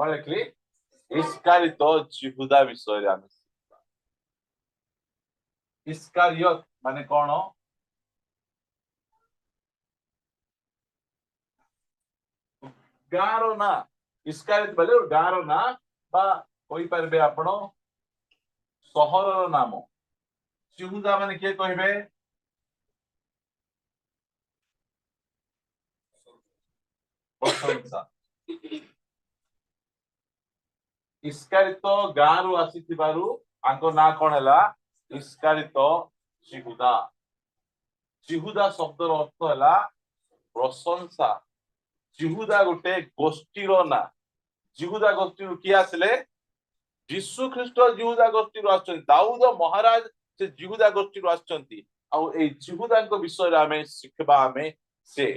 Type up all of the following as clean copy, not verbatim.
कौन लिखली इस्कारित जिहुदा विषय आम इस्कारियत माने कौन गाँव ना इस्कारित बोले गाँव ना बा कोई पारे आपण सहर नाम जिहुदा माने किए कहबे प्रशंसा इस्कारित गाँव रु आसीथिबारु आंको ना कौन हैला इस्कारित जिहुदा जिहुदा शब्दर अर्थ हैला प्रशंसा जिहुदा गोटे गोष्ठीर ना जिहुदा गोष्ठी किए आसिले यीशु ख्रीष्ट जिहुदा गोष्ठी आछन दाऊद महाराज से जिहुदा गोष्ठी आछंती आउ ए जिहुदा को विषय आमे शिखबा आमे से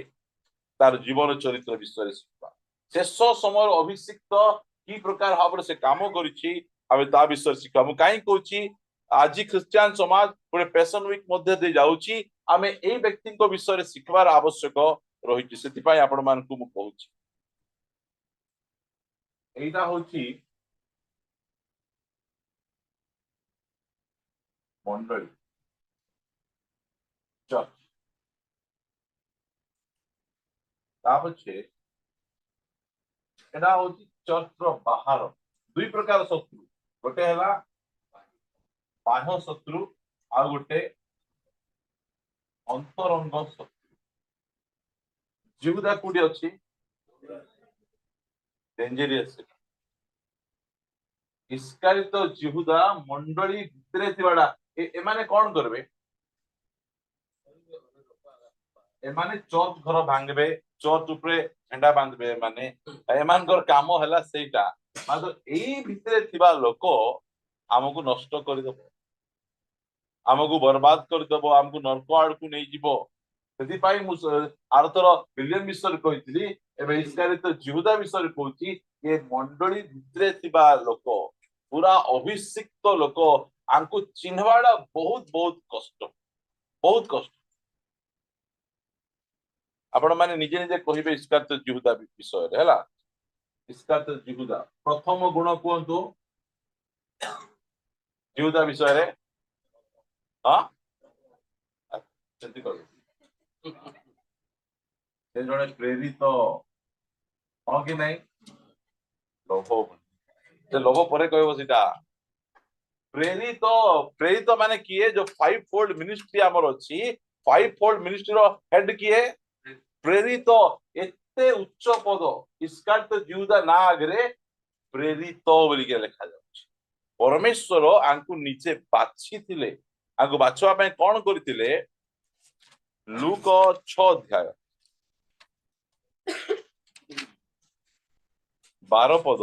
तार जीवन चरित्र विषय शिखबा शेष समय अभिषिक्त की प्रकार भाव से काम करिछि आमे ता विषय शिखबा मु काई कहूछि आज ख्रिस्टियन समाज गोटे पैशन वीक मध्य दे जाउछि आमे एई व्यक्ति को विषय शिखबार आवश्यक रहिछि सेति पय आपण मानकु मु कहूछि एइटा होछि मंडली चर्च तापछे एटा होची चर्च रो बाहर दुई प्रकार शत्रु गोटे हैला बाह्य शत्रु आ गोटे अंतरंग शत्रु जिहुदा कोडी अछि डेंजरियस इस्कारित जिहुदा मंडली भितरे थिबाडा एमाने कोन करबे एमाने चर्च घर भांगबे चर्च उपरे झंडा बांधबे माने एमानकर काम हैला सेटा मात्र एई भितरे थिबा लोक हमकु नष्ट कर दबो हमकु बर्बाद कर दबो हमकु नरक आड़ को नै जिवो सेति पाई मु आरतर विलियम मिशर कहितली एबे इस्कारित जिहुदा विषय कहूची ये मंडली भितरे थिबा लोक पूरा अभिषिक्त लोक आंकु चिन्हवाड़ा बहुत बहुत कष्ट आपण माने निजे निजे कहिबे इस्कारित जिहुदा विषय रे हला इस्कारित जिहुदा प्रथम गुण कहंतु जिहुदा विषय रे हां सेति करू से जने प्रेरित हां कि नहीं लोभ से लोभ परे कहबो सीता प्रेरित प्रेरित माने किए जो 5 फोल्ड मिनिस्ट्री हमर अछि 5 फोल्ड मिनिस्ट्री रो हेड किए प्रेरित एते उच्च पद इस्कारित जिहुदा ना आगरे प्रेरित बोली के लिखा जाउछि परमेश्वर आंकु नीचे बाछि थिले आंकु बाछवा पय कोन करथिले लूक 6 अध्याय 12 पद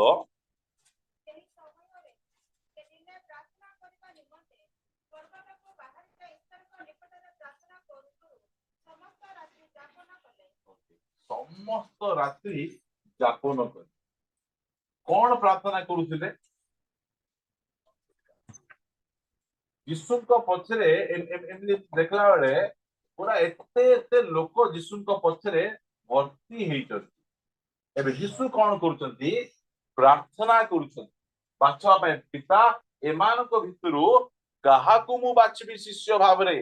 समस्त रात्रि जापन कर कौन प्रार्थना करुथिले यीशु को पछरे एमली देखला बेले पूरा एते लोक यीशु को पछरे भर्ती हेइचନ୍ତି एबे यीशु कोन करूचंती प्रार्थना करूचंती बाछवा पे पिता एमान को भितरु काहाकू मु बाछबी शिष्य भाबरे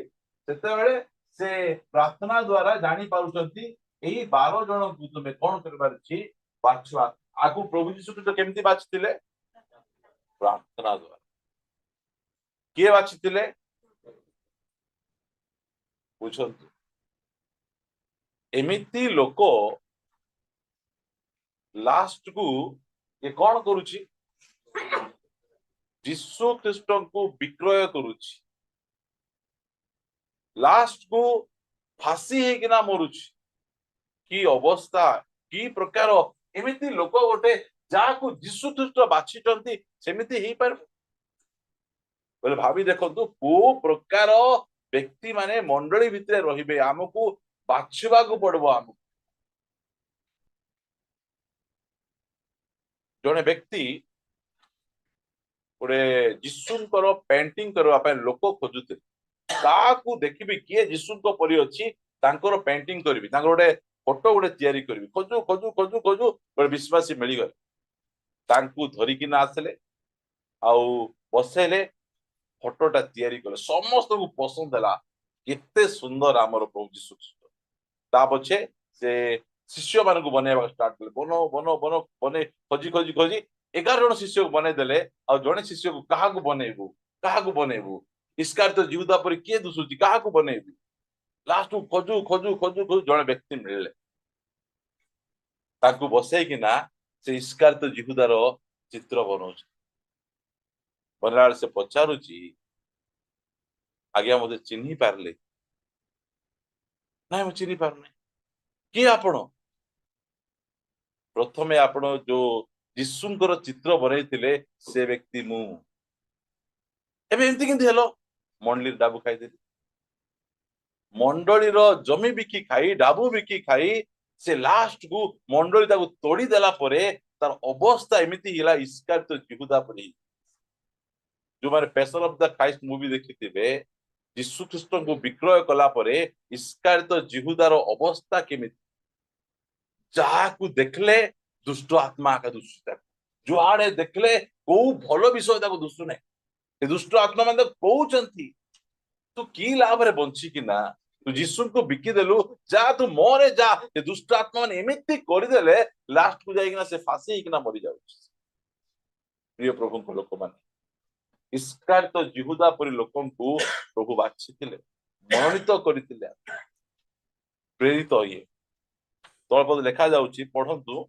सेते बेले से प्रार्थना द्वारा जानि पारुचंती एई 12 जन को तुमे कोन करबार छी बाछवा आगु प्रभु यीशु तो केमती बाछथिले प्रार्थना द्वारा किए बाछथिले बुझंतु एमिति लोक लास्ट को ये कौन करुची यीशु ख्रीष्ट को विक्रय करुची लास्ट को फांसी है कि ना मरुची की अवस्था की प्रकार एमिति लोक गोटे जाको यीशु ख्रीष्ट बाछिचंती सेमिति ही पर बोले भाभी देखंतु को प्रकार व्यक्ति माने मंडली भितरे रहिबे हमकु बाछिबा को पड़बो हमकु जने व्यक्ति गोटे यीशुंकर पेंटिंग करबा पे लोक खोजुते काकू देखिबे किए यीशुंको परि अछि तांकर पेंटिंग करबी तांकर गोटे फोटो गोटे तयारी करबी खोजु खोजु खोजु खोजु गोटे विश्वासी मिली गले तांकु धरिकिना आसले आउ बसेले फटोटा तैयारी कले समस्त को पसंद है केते सुंदर आमर प्रभु जीशु ख्रीष्ट ता पछे से शिष्य मान को बनैबा स्टार्ट कले बनो बनो बनो बने खोजी खोजी खोजी 11 जन शिष्य को बनै देले आ जने शिष्य को कहा को बनेबू इसकार तो जीवदा पर किए दुसुची कहा को बनेबू लास्ट को खोजू खोजू खोजू खोजू जने व्यक्ति मिलले ताकू बसै कि ना से इसकार तो जीवदार चित्र बनौछ बनलाल से पचारुची आज्ञा मते चिन्ही पारले ना चिन्ही पारने कि आपण प्रथमे आपण जो यीशुंकर चित्र बनैथिले से व्यक्ति मु एबे एमती किंतु हेलो मंडली डाबू खाई देली मंडली जमी बिकी खाई डाबू बिकी खाई से लास्ट को मंडली ताको तोड़ी देला परे तार अवस्था एमिति हिला इसकार तो जिहुदा पड़ी जो मारे Passion of the Christ movie देखिथिबे यीशु ख्रीष्ट को विक्रय कला परे इसकार तो जिहुदार अवस्था केमिति जाहाकू देखले दुष्ट आत्मा का दुष्ट जुआड़े देखले को भल विषय ताको दुष्ट नहीं दुष्ट आत्मा मान कहउचंती तू की लाभ रे बंची कि ना तू यीशु को बिकी देलु जा तू मोरे जा ये दुष्ट आत्मा मान एमिति करि देले लास्ट को जाई कि ना से फांसी ही कि ना मरि जाउ प्रिय प्रभु को लोक मान इसकार तो जिहुदा परि लोकन को प्रभु बाछिथिले मनोनीत करथिले प्रेरित ये तळपद लिखा जाउची पढंतु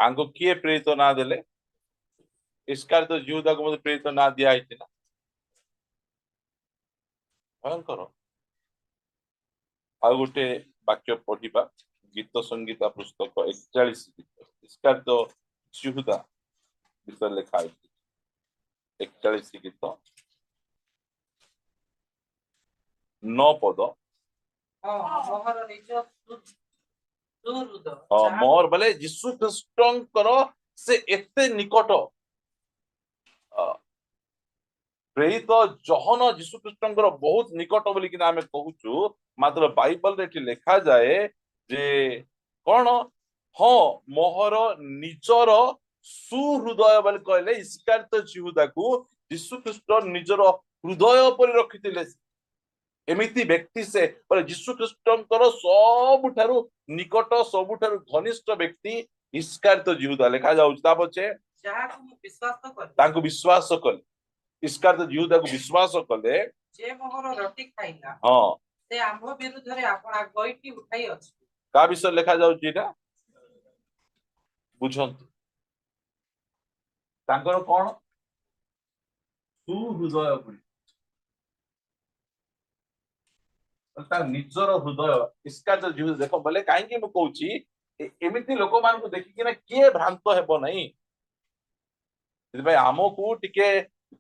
आंको किए प्रेरित ना देले इसकार तो जिहुदा को मते प्रेरित ना दिया है ना भयंकर आ गोटे वाक्य पढ़िबा गीत संगीत पुस्तक 41 गीत इसकार तो जिहुदा विषय लिखा है 41 गीत 9 पद मोर बोले यीशु ख्रीष्टंकर से एते निकट प्रेरित जहन यीशु ख्रीष्टंकर बहुत निकट बोली कि आमे कहूचु मात्र बाइबल रे लिखा जाए जे कौन हाँ मोहर निजर सुहृदय बोली कहले इसकार तो जिहुदा को यीशु ख्रीष्ट निजर हृदय पर रखिथिले एमिति व्यक्ति से यीशु ख्रीष्टंकर सबुठारु निकट सबुठारु घनिष्ठ व्यक्ति इसकार तो जिहुदा लिखा जाउछ ता पछे तांको विश्वास कले इसकार तो जिहुदा को विश्वास कले जे मोहर रोटी खाइला हां से आम्भ विरुद्ध रे आपन गइटी उठाई अछि का विषय लिखा जाउछ एटा बुझंतु तांकर कोन सुहृदय पुरी निजर हृदय इसका जो जीव देखो बोले कहीं मु कहूची एमिति लोक मान को देखि किना के भ्रांत हेबो नहीं भाई आमको टिके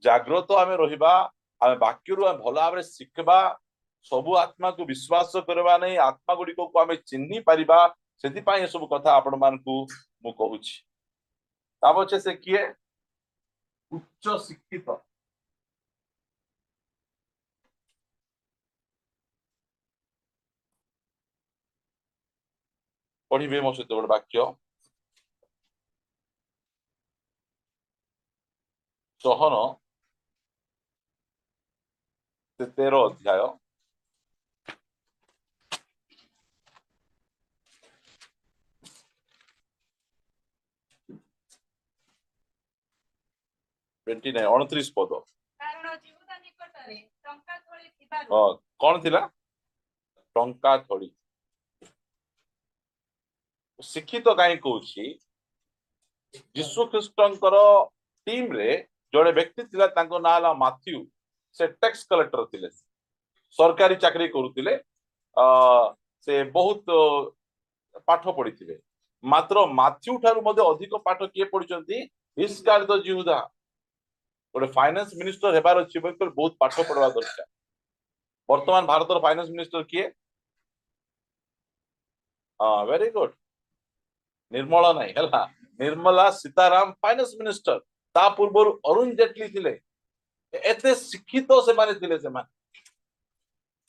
जागृत आमे रहिबा आमे वाक्य रु भल भाव शिखबा सबु आत्मा को विश्वास करबा नहीं आत्मा गुडी को आमे चिन्ही परिबा सेति पाए सब कथा आपण मान को मु कहूची ताबचे से किए उच्च शिक्षित पढ़िबे मो सहित गोटे वाक्य सहन 13 अध्याय 29 पद कौन थिला टंका थोड़ी शिक्षित कहीं कहूची यीशु ख्रीष्टंकर टीम रे जड़े व्यक्ति थिला तांको नाला माथ्यू से टैक्स कलेक्टर थिले सरकारी चाकरी करूतिले से बहुत पाठ पढ़ी मात्र माथ्यू ठारू अधिक पाठ किए पढ़ी इस्कारित जिहुदा गोटे फाइनेंस मिनिस्टर हेबार अच्छी बहुत पाठ पढ़वा दरकार वर्तमान भारत फाइनेंस मिनिस्टर किए हाँ वेरी गुड निर्मला नहीं है निर्मला सीताराम फाइनेंस मिनिस्टर ता पूर्व अरुण जेटली थिले एते शिक्षित से माने थिले से माने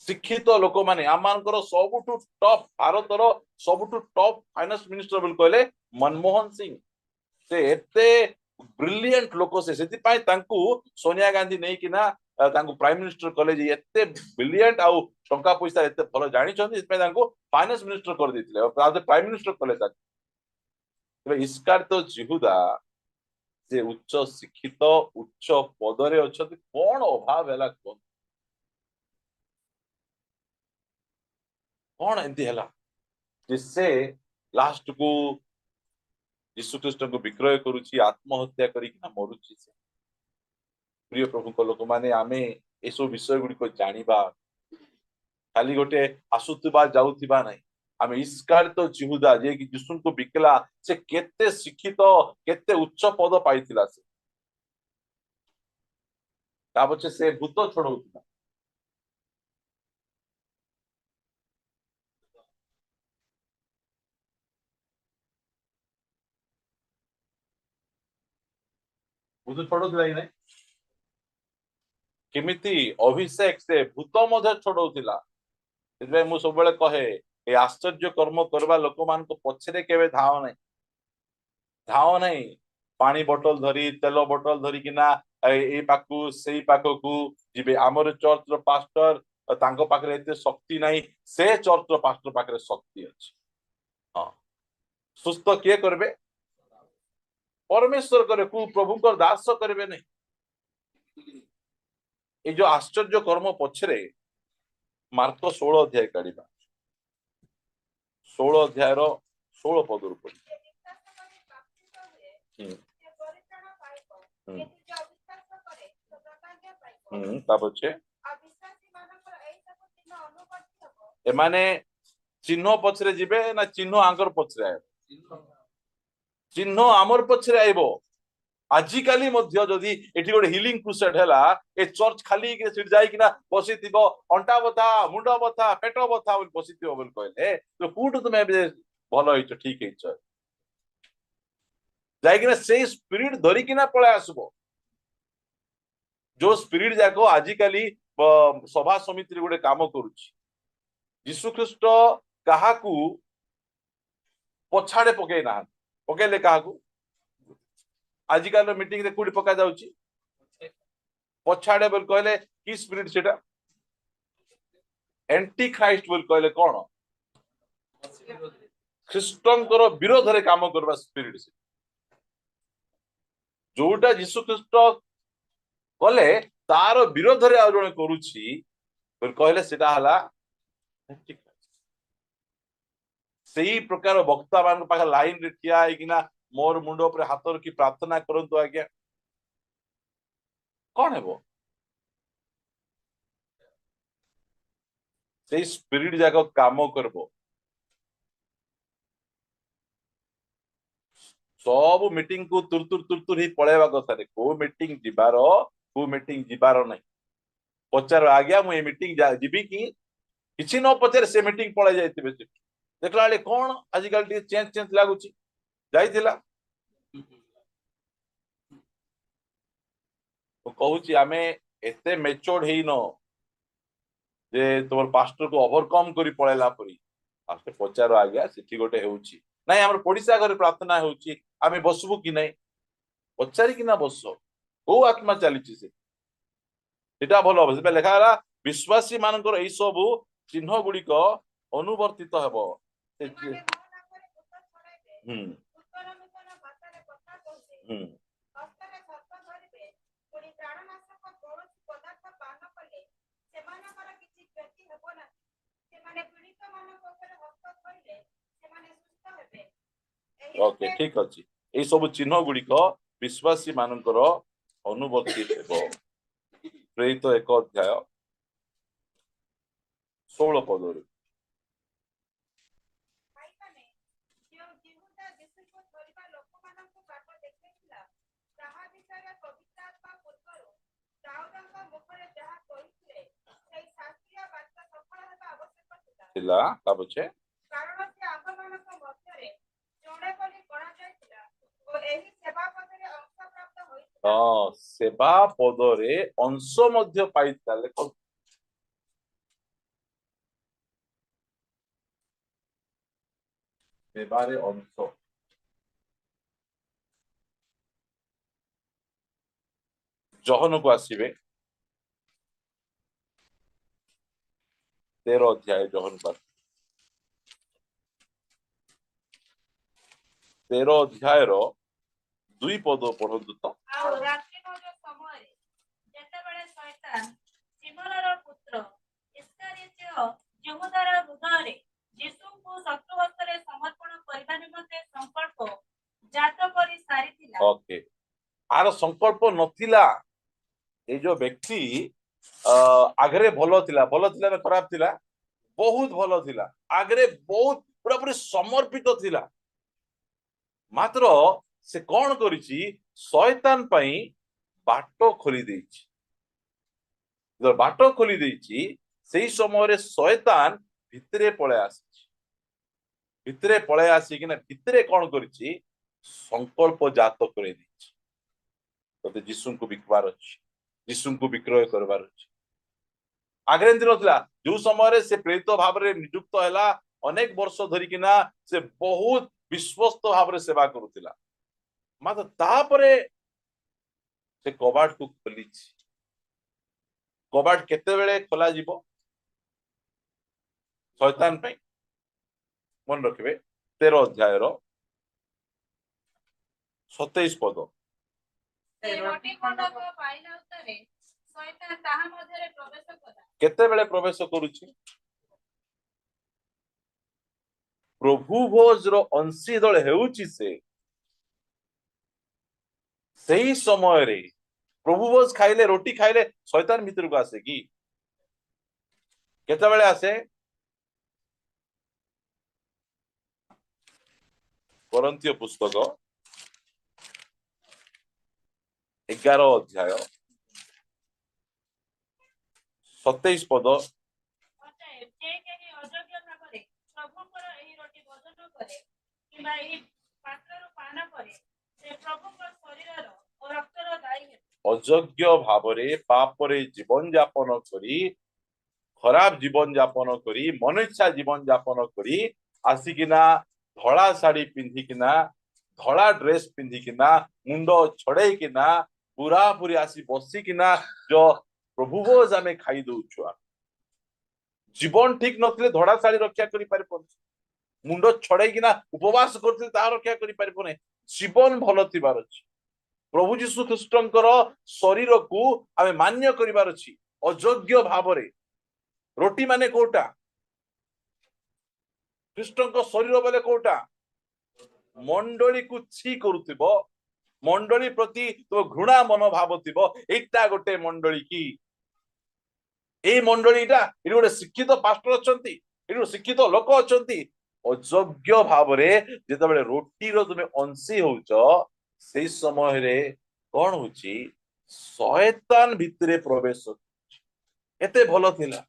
शिक्षित लोक माने आमानकर सबुठु टॉप भारतर सबुठु टॉप फाइनेंस मिनिस्टर बोल कहले मनमोहन सिंह से एते ब्रिलियंट लोक से सेति पाई तांकू सोनिया गांधी नै किना तांकू प्राइम मिनिस्टर कॉलेज एते ब्रिलियंट आउ टंका पैसा एते भलो जानि छथि इसपे तांकू फाइनेंस मिनिस्टर कर दिथिले और ताते प्राइम मिनिस्टर कॉले ता इस्कारित जिहुदा से उच्च शिक्षित उच्च पदरे अछथि कोन अभाव हैला कोन एंती हैला जिससे लास्ट को यीशु ख्रीष्ट को विक्रय करुची आत्महत्या करिकिना मरुची से प्रिय प्रभु को लोक माने आमे एसो विषय गुडी को जानिबा खाली गोटे आसुतबा जाउथिबा नै आमे इस्कारित जिहुदा जे कि यीशु को बिकला से केते शिक्षित केते उच्च पद पाइथिला से ता पछे से भूत छोड़ौथिला भूत छोड़ौथिला कि नै केमिति अभिषेक से भूत मध्य छोड़ौथिला ସେଥିପାଇଁ ମୁଁ ସବୁବେଳେ କहे ଏ ଆଶ୍ଚର୍ଯ୍ୟ କର୍ମ କରିବା ଲୋକମାନଙ୍କ ପଛରେ କେବେ ଧାଅ ନାହିଁ ପାଣି ବୋଟଲ ଧରି ତେଲ ବୋଟଲ ଧରିକିନା ଏଇ ପାଖକୁ ସେଇ ପାଖକୁ ଯିବେ ଆମର ଚର୍ଚ୍ଚର ପାଷ୍ଟର ତାଙ୍କ ପାଖରେ ଏତେ ଶକ୍ତି ନାହିଁ ସେ ଚର୍ଚ୍ଚର ପାଷ୍ଟର ପାଖରେ ଶକ୍ତି ଅଛି ହଁ ସୁସ୍ଥ କିଏ କରିବେ परमेश्वर करे को प्रभुଙ୍କର दास କରିବେ ନାହିଁ ଏ ଯୋଉ ଆଶ୍ଚର୍ଯ୍ୟ କର୍ମ ପଛରେ मार्क 16 अध्याय काढ़ा 16 अध्याय 16 पद पढ़ी एमाने चिन्ह पछरे जिबे ना चिन्ह आंगर पछरे आइबो चिन्ह आमर पछरे आइबो आजिकाली मध्य जदि एठी गोटे हिलिंग क्रुसेड हैला ए चर्च खाली के सिट जाई किना बसिथिबो अंटा बथा मुंड बथा पेट बथा बोल बसिथिबो बोल कहले तो कुटु तुमे भलो होइछ ठीक होइछ जाई किना से स्पिरिट धरि किना पळे आसबो जो स्पिरिट जाको आजिकाली सभा समिति रे गोटे काम करूची यीशु ख्रीष्ट काहाकू पछाड़े पके ना पकेले काहाकू आजिकाल मीटिंग रे कोडी पका जाउची पछाड़े बोल कहले की स्पिरिट सेटा एंटी क्राइस्ट बोल कहले कोन ख्रीष्टंकर विरोध रे काम करबा स्पिरिट से जोटा यीशु ख्रीष्ट कले तार विरोध रे आ जणे करूची बोल कहले सेटा हला सही प्रकार वक्ता मान पाखे लाइन रे ठिया आइकिना मोर मुंड ऊपर हाथ रखी प्रार्थना करंतु आज्ञा कौन है वो से स्पिरिट जाको काम करबो सब मीटिंग को तुरतुर ही पळेवा कथा रे को मीटिंग जिबारो नहीं पचार आज्ञा मु ए मीटिंग जिबी कि किछि न पचार से मीटिंग पळे जाइतिबे देखला ले कोन आजिकल टी चेंज लागुची जाइथिला तो कहूची आमे एते मेच्योर्ड हेइनो जे तोर पास्टर को ओवरकम करी पळेला परी पास्टर पचार आज्ञा सेठी गोटे हेउची नाही हमर पडिसा घर प्रार्थना हेउची आमे बसबु कि नाही पचारी कि ना बसो को आत्मा चलीची से एटा भलो হবে সেটা লেখা হলা विश्वासी मानकर এই सब चिन्ह गुडी को अनुवर्तित हेबो ओके ठीक अछि এই सब चिन्ह गुडी को विश्वासी मानकर अनुवर्तित हेबो प्रेरित 1 अध्याय 16 पद ଥିଲା ତା ପଛେ କାରଣ ସେ ଆମ୍ଭମାନଙ୍କ ମଧ୍ୟରେ ଜଣେ ବୋଲି ଗଣାଯାଇଥିଲା ଓ ଏହି ସେବା ପଦରେ ଅଂଶପ୍ରାପ୍ତ ହୋଇଥିଲା। ସେବା ପଦରେ ଅଂଶ ମଧ୍ୟ ପାଇଥିଲା। ଲେଖ ସେବାରେ ଅଂଶ। ଜହନକୁ ଆସିବେ 13 ଅଧ୍ୟାୟ ଜହନକୁ 13 ଅଧ୍ୟାୟର 2 ପଦ ପଢନ୍ତୁ ତ। ଆଉ ରାତ୍ରିଭୋଜ ସମୟରେ ଯେତେବେଳେ ଶୈତାନ ସିମୋନର ପୁତ୍ର ଇସ୍କାରିଓତ ଯହୂଦାର ହୃଦୟରେ ଯୀଶୁଙ୍କୁ ଶତ୍ରୁ ହସ୍ତରେ ସମର୍ପଣ କରିବା ନିମନ୍ତେ ସଂକଳ୍ପ ଜାତ କରି ସାରିଥିଲା। ଓକେ, ଆର ସଂକଳ୍ପ ନଥିଲା। ଏଇ ଯୋଉ ବ୍ୟକ୍ତି ଆଗରେ ଭଲ ଥିଲା ନା ଖରାପ ଥିଲା? ବହୁତ ଭଲ ଥିଲା। ଆଗରେ ବହୁତ ପୁରାପୁରି ସମର୍ପିତ ଥିଲା। ମାତ୍ର ସେ କଣ କରିଛି? ଶୟତାନ ପାଇଁ ବାଟ ଖୋଲି ଦେଇଛି। ବାଟ ଖୋଲି ଦେଇଛି, ସେଇ ସମୟରେ ଶୟତାନ ଭିତରେ ପଳେଇ ଆସିଛି। ଭିତରେ ପଳେଇ ଆସିକିନା ଭିତରେ କଣ କରିଛି? ସଂକଳ୍ପ ଜାତ କରି ଦେଇଛି। ତତେ ଯୀଶୁଙ୍କୁ ବିକିବାର ଅଛି, ଯୀଶୁଙ୍କୁ ବିକ୍ରୟ କରିବାର ଅଛି। ଆଗରେ ଏମିତି ନଥିଲା। ଯୋଉ ସମୟରେ ସେ ପ୍ରେରିତ ଭାବରେ ନିଯୁକ୍ତ ହେଲା, ଅନେକ ବର୍ଷ ଧରିକିନା ସେ ବହୁତ ବିଶ୍ୱସ୍ତ ଭାବରେ ସେବା କରୁଥିଲା। ମାତ୍ର ତାପରେ ସେ କବାଟକୁ ଖୋଲିଛି। କବାଟ କେତେବେଳେ ଖୋଲାଯିବ? ଶୟତାନ ପାଇଁ। ମନେ ରଖିବେ 13 ଅଧ୍ୟାୟର 27 ପଦ। ସେ ରୋଟି ଖଣ୍ଡକ ପାଇଲା ଉତ୍ତରେ ଶୈତାନ ତାହା ମଧ୍ୟରେ ପ୍ରବେଶ କଲା। କେତେବେଳେ ପ୍ରବେଶ କରୁଛି? ପ୍ରଭୁ ଭୋଜର ଅଂଶୀ ଦଳ ହେଉଛି ସେ। ସେଇ ସମୟରେ ପ୍ରଭୁ ଭୋଜ ଖାଇଲେ, ରୋଟି ଖାଇଲେ ଶୈତାନ ଭିତରକୁ ଆସେ କି? କେତେବେଳେ ଆସେ? କରନ୍ଥୀୟ ପୁସ୍ତକ 11 ଅଧ୍ୟାୟ 27 ପଦ। ଅତଏବ ଯେ କେହି ଅଯୋଗ୍ୟ ଭାବରେ ପ୍ରଭୁଙ୍କର ଏହି ରୋଟି ଭୋଜନ କରେ କିମ୍ବା ଏହି ପାତ୍ରରୁ ପାନ କରେ, ସେ ପ୍ରଭୁଙ୍କ ଶରୀରର ଓ ରକ୍ତର ଦାୟୀ ହେବ। ଅଯୋଗ୍ୟ ଭାବରେ ପାପରେ ଜୀବନ ଯାପନ କରି, ଖରାପ ଜୀବନ ଯାପନ କରି, ମନଇଚ୍ଛା ଜୀବନ ଯାପନ କରି ଆସିକିନା ଧଳା ଶାଢୀ ପିନ୍ଧିକିନା, ଧଳା ଡ୍ରେସ ପିନ୍ଧିକିନା, ମୁଣ୍ଡ ଛଡେଇକିନା ପୁରାପୁରି ଆସି ବସିକିନା ଯୋ ପ୍ରଭୁ ଭୋଜ ଆମେ ଖାଇ ଦଉଛୁ। ଜୀବନ ଠିକ ନଥିଲେ ଧଳା ଶାଢୀ ରକ୍ଷା କରିପାରିବନି। ମୁଣ୍ଡ ଛଡେଇକିନା ଉପବାସ କରୁଥିଲେ ତାହା ରକ୍ଷା କରିପାରିବନି। ଜୀବନ ଭଲ ଥିବାର ଅଛି। ପ୍ରଭୁ ଯୀଶୁ ଖ୍ରୀଷ୍ଟଙ୍କର ଶରୀରକୁ ଆମେ ମାନ୍ୟ କରିବାର ଅଛି। ଅଯୋଗ୍ୟ ଭାବରେ ରୋଟି ମାନେ କୋଉଟା? ଖ୍ରୀଷ୍ଟଙ୍କ ଶରୀର ବୋଲେ କୋଉଟା? ମଣ୍ଡଳୀକୁ ଛି କରୁଥିବ, ମଣ୍ଡଳୀ ପ୍ରତି ଘୃଣା ମନୋଭାବ ଥିବ, ଏଇଟା ଗୋଟେ ମଣ୍ଡଳୀ କି? ଏଇ ମଣ୍ଡଳୀଟା, ଏଠି ଗୋଟେ ଶିକ୍ଷିତ ପାଷ୍ଟର ଅଛନ୍ତି, ଏଠି ଗୋଟେ ଶିକ୍ଷିତ ଲୋକ ଅଛନ୍ତି। ଅଯୋଗ୍ୟ ଭାବରେ ଯେତେବେଳେ ରୋଟିର ତୁମେ ଅଂଶୀ ହଉଛ, ସେଇ ସମୟରେ କଣ ହଉଛି? ଶୟତାନ ଭିତରେ ପ୍ରବେଶ କରୁଛି। ଏତେ ଭଲ ଥିଲା,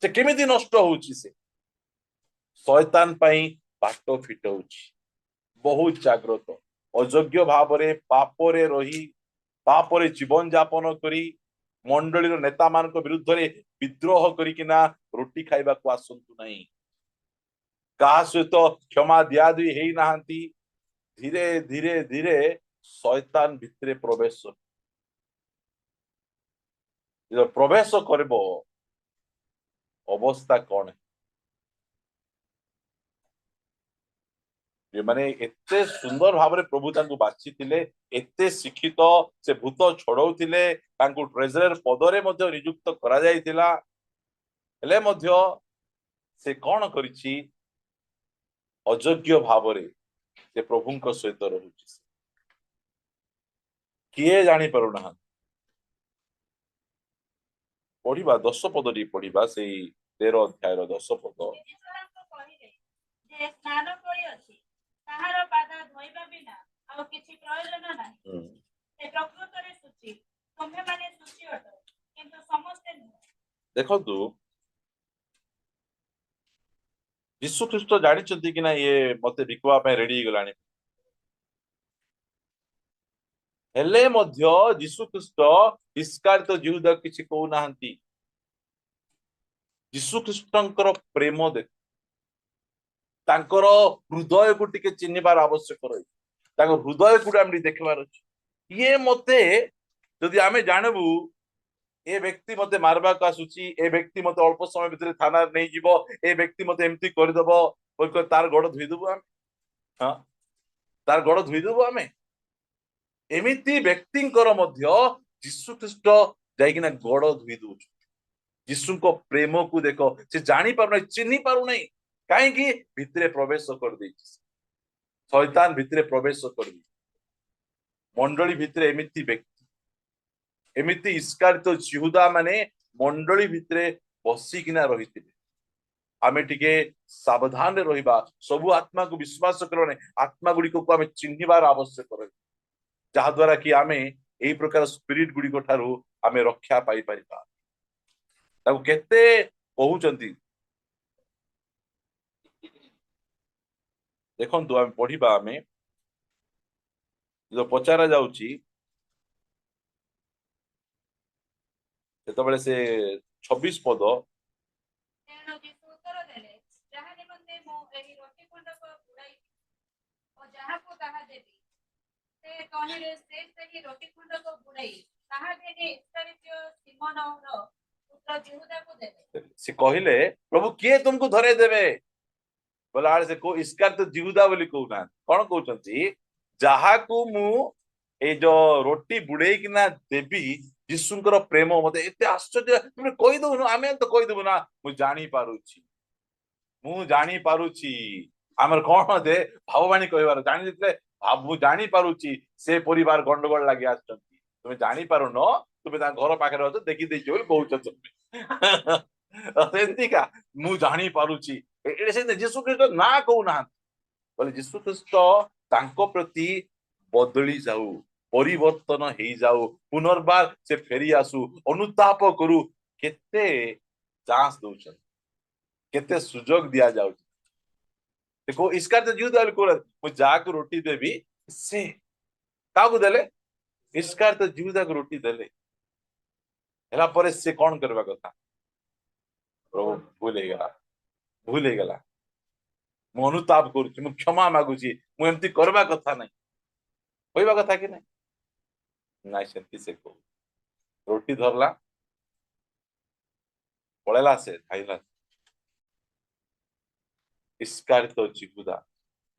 ସେ କେମିତି ନଷ୍ଟ ହଉଛି? ସେ ଶୟତାନ ପାଇଁ ବାଟ ଫିଟଉଛି। ବହୁତ ଜାଗ୍ରତ। ଅଯୋଗ୍ୟ ଭାବରେ ପାପରେ ରହି, ପାପରେ ଜୀବନ ଯାପନ କରି, ମଣ୍ଡଳୀର ନେତା ମାନଙ୍କ ବିରୁଦ୍ଧରେ ବିଦ୍ରୋହ କରିକିନା ରୋଟି ଖାଇବାକୁ ଆସନ୍ତୁ ନାହିଁ। କାହା ସହିତ କ୍ଷମା ଦିଆଦୁଇ ହେଇନାହାନ୍ତି। ଧୀରେ ଧୀରେ ଧୀରେ ଶୟତାନ ଭିତରେ ପ୍ରବେଶ କରିବ, ଅବସ୍ଥା କଣ? ମାନେ ଏତେ ସୁନ୍ଦର ଭାବରେ ପ୍ରଭୁ ତାଙ୍କୁ ବାଛିଥିଲେ, ଏତେ ଶିକ୍ଷିତ, ସେ ଭୂତ ଛଡଉଥିଲେ, ତାଙ୍କୁ ଟ୍ରେଜରର ପଦରେ ମଧ୍ୟ ନିଯୁକ୍ତ କରାଯାଇଥିଲା। ହେଲେ ମଧ୍ୟ ସେ କଣ କରିଛି? ଅଯୋଗ୍ୟ ଭାବରେ ସେ ପ୍ରଭୁଙ୍କ ସହିତ ରହୁଛି। କିଏ ଜାଣିପାରୁନାହାନ୍ତି। ପଢିବା 10 ପଦଟି ପଢିବା, ସେଇ 13 ଅଧ୍ୟାୟର 10 ପଦ। କହିଲେ ଯେ ସ୍ନାନ କରିଅଛି, ତାହାର ପାଦ ଧୋଇବା ବିନା ଆଉ କିଛି ପ୍ରୟୋଜନ ନାହିଁ। ସେ ପ୍ରକୃତରେ ଶୁଚି, ତୁମେମାନେ ଶୁଚି ଅଟ, କିନ୍ତୁ ସମସ୍ତେ ନୁହେଁ। ଦେଖନ୍ତୁ, यीशु ख्रीष्ट जानी कि ना ये मत बिकवा रेडी गलानी हेले मध्य यीशु ख्रीष्ट इस्कारित जिहुदा किसी कहू ना यीशु ख्रीष्टंकर प्रेम देख तांकर हृदय को टिके चिन्हबार आवश्यक रही हृदय को आम देखबार अच्छे ये मते जदि आमे जानबू ए व्यक्ति मते मारबा को आसुची ए व्यक्ति मते अल्प समय भितर थाना नहीं जीवो ए व्यक्ति मते एमती करदेबो तार गोड़ धुईदेबू आम हाँ तार गोड़ धुईदेबू आमे एमिति व्यक्तिंकर मध्य यीशु ख्रीष्ट जाइकिना गोड़ धुई दउछ यीशु को प्रेम को देखो से जानी पारु चिन्ही पारु नहीं कहीं भितरे प्रवेश कर दे शैतान भितरे प्रवेश कर मंडली भितरे एमिति व्यक्ति एमिति इस्कारित जिहुदा माने मंडली भितरे बसिकिना रही आमे टिके सावधान रहिबा सबु आत्मा को विश्वास करने आत्मा गुड़ी को आमे चिन्हिबार आवश्यक रही जहा द्वारा कि आमे एई प्रकार स्पिरिट गुड़ी को ठारू आमे रक्षा पाई परिबा ताको केते कहउचंती देखंतु आमे पढिबा आमे जो पचारा जाउची सेतबेले से 26 पद तेणु यीशु उत्तर देले जहा निमंते मो एही रोटी खंडक बुड़ाई और जहा को ताहा देबी से कहिले से सही रोटी खंडक बुड़ाई ताहा देने इस्करियोत सिमोनर पुत्र यहूदा को देले से कहिले प्रभु किए तुमको धरे देबे बोला से को इस्कार तो जिहुदा बोली कहूना कौन कहउचंती जहा को मु ए जो रोटी बुड़े किना देबी यीशुंकर प्रेम मते एते आश्चर्य तुम कहि दउनु आमे तो कहि देबु ना मु जानी पारुची आमर कोन दे भाववाणी कहबार जानि देले मु जानी पारुची से परिवार गंडगोल लागि आछंती तुम जानी पारु न तुम ता घर पाखरे अछ देखि देइ बोल कहउछ तुम एंती का मु जानी पारुची एडे से यीशु ख्रीष्ट ना कहू ना बोले यीशु ख्रीष्ट तांको प्रति बदली जाऊ परिवर्तन हेई जाऊ पुनर्बार से फेरी आसू अनुताप करू केते चांस दउछन केते सुजोग दिया जाऊ देखो इसका तो जीव दल को मु जाक रोटी देबी से काकू देले इसका तो जीव जाक रोटी देले हला परे से कोन करबा कथा प्रभु भूल गला मु अनुताप करूची मु क्षमा मागुची मु एमती करबा कथा नहीं कहबा कथा कि नहीं नाइ सेंती से को रोटी धरला पळेला से खाइला इस्कारित जिहुदा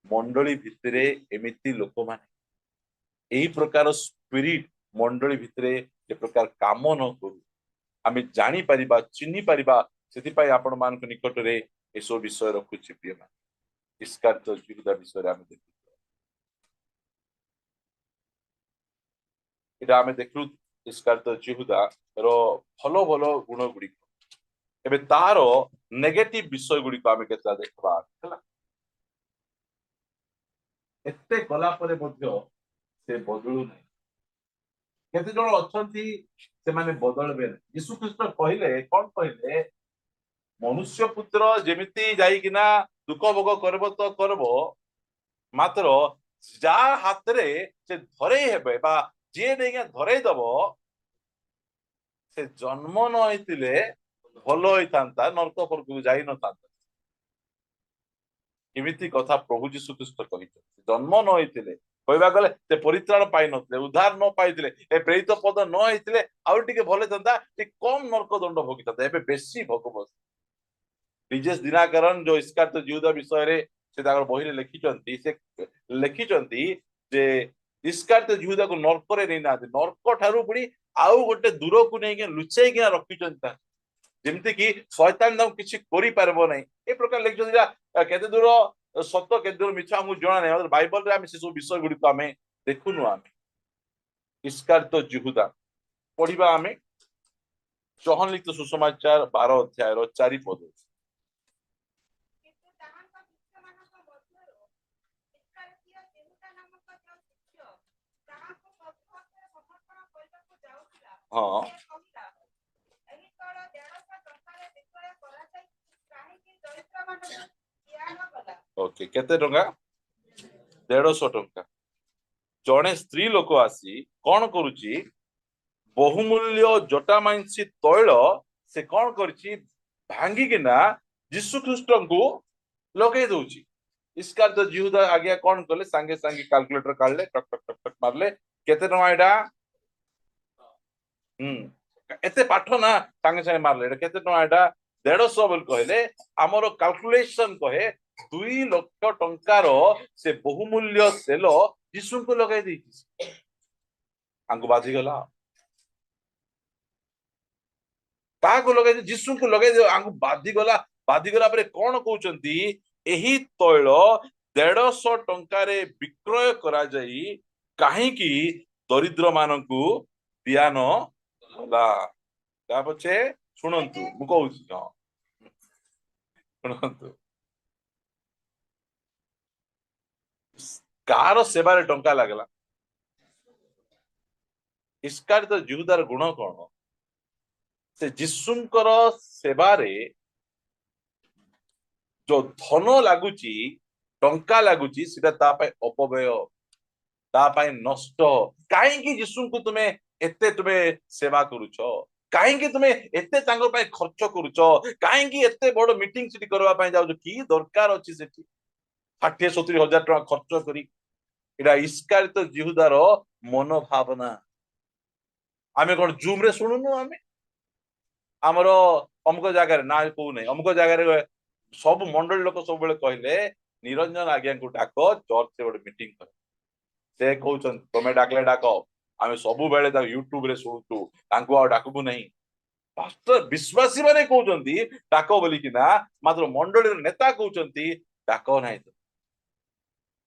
मंडली भितरे एमिति लोक माने एही प्रकार स्पिरिट मंडली भितरे जे प्रकार काम न करू आमे जानी परिबा चिन्ही परिबा सेति पई आपण मान को निकट रे एसो विषय रखुची प्रिय मान इस्कारित जिहुदा विषय आमे देखु इटा आमे देखलु इस्कारित जिहुदा रो भलो भलो गुण गुडी एबे तारो नेगेटिव विषय गुडी को आमे केता देखबा हला एते गला परे मध्य से बदलु नै केते जण अछंती से माने बदलबे यीशु ख्रीष्ट कहिले कोन कहिले मनुष्य पुत्र जेमिति जाई किना दुख भोग करबो तो करबो मात्र जा हाथ रे से धरे हेबे बा जे देगा धरे दबो से जन्म न होइतिले भलो होइतांता नरक परकु जाई न तांता एमिति कथा प्रभु यीशु ख्रीष्ट कहितो जन्म न होइतिले कहबा गले ते परित्राण पाई नथले उद्धार न पाइतिले ए प्रेरित पद न होइतिले आउ टिके भले तंता टे कम नरक दंड भोगिता एबे बेसी भोगबस डीजेस दिनाकरण जो इस्कारित जिहुदा विषय रे से ताकर बहिरे लिखिचंती जे इस्कारित जिहुदा को नरक रे नै ना नरक ठारू पुडी आउ गोटे दूर को नै के लुचै के रखिचंता जेमति कि शैतान दम किछि करि पारबो नै ए प्रकार लिखिचंती केते दूर सत्य केते दूर मिछा हमु जणा नै बाइबल रे आमे से सब विषय गुडी को आमे देखुनु आमे इस्कारित जिहुदा पढिबा आमे योहन लिखित सुसमाचार 12 अध्याय रो 4 पद हाँ ओके केते टंका 150 टंका जड़े स्त्री लोक आसी कौन करुची बहुमूल्य जटामांसी तैल से कौन करची भांगिकिना यीशु ख्रीष्ट को लगे दउची इसकार तो जिहुदा आगे कौन कले संगे संगे कैलकुलेटर काढले टक टक टक टक मारले केते टंका एटा एते पाठ ना संगे संगे मारले एटा केते टंका एटा 150 बोल कहले हमरो कैलकुलेशन कहे 2 लाख टंकार से बहुमूल्य तेल यीशु को लगे दी आंको बाजी गला ताको लगे यीशु को लगे आंको बाधी गला पर कौन कहउचंती एही तैल 150 टंकारे विक्रय करा जाई काहे की दरिद्र मानकू दियान होला ता पछे सुनंतु मु कहउची हां सुनंतु कार सेवारे टंका लागला इसकार तो जिहुदार गुण कौन से जिसुंकर सेवारे जो धन लगुची टंका लगुची सीधा ता पाए अपव्यय ता पाए नष्ट काहेकि जिसु को तुम्हें एते तुम्हें सेवा करूछ काहेकि तुम्हें एते तांगर पाए खर्च करूछ काहेकि एते बड़ मीटिंग सिटी करबा पाए जाउ की दरकार अछि सेठी 60-70 हजार टका खर्च करी एटा इस्कारित जिहुदार मनोभावना आमे कोन जूम रे सुनुनु आमे हमरो अमुक जगह ना को नै अमुक जगह सब मंडल लोक सब बेले कहले निरंजन आज्ञा को डाको चर्च से बड़ मीटिंग कर से कहउछन तमे डाकले डाको आमे सब बेले ता यूट्यूब रे सुनुतु तांको आ डाकबु नहीं पास्टर विश्वासी माने कहउछंती डाको बोली कि ना मात्र मंडल रे नेता कहउछंती डाको नाही तो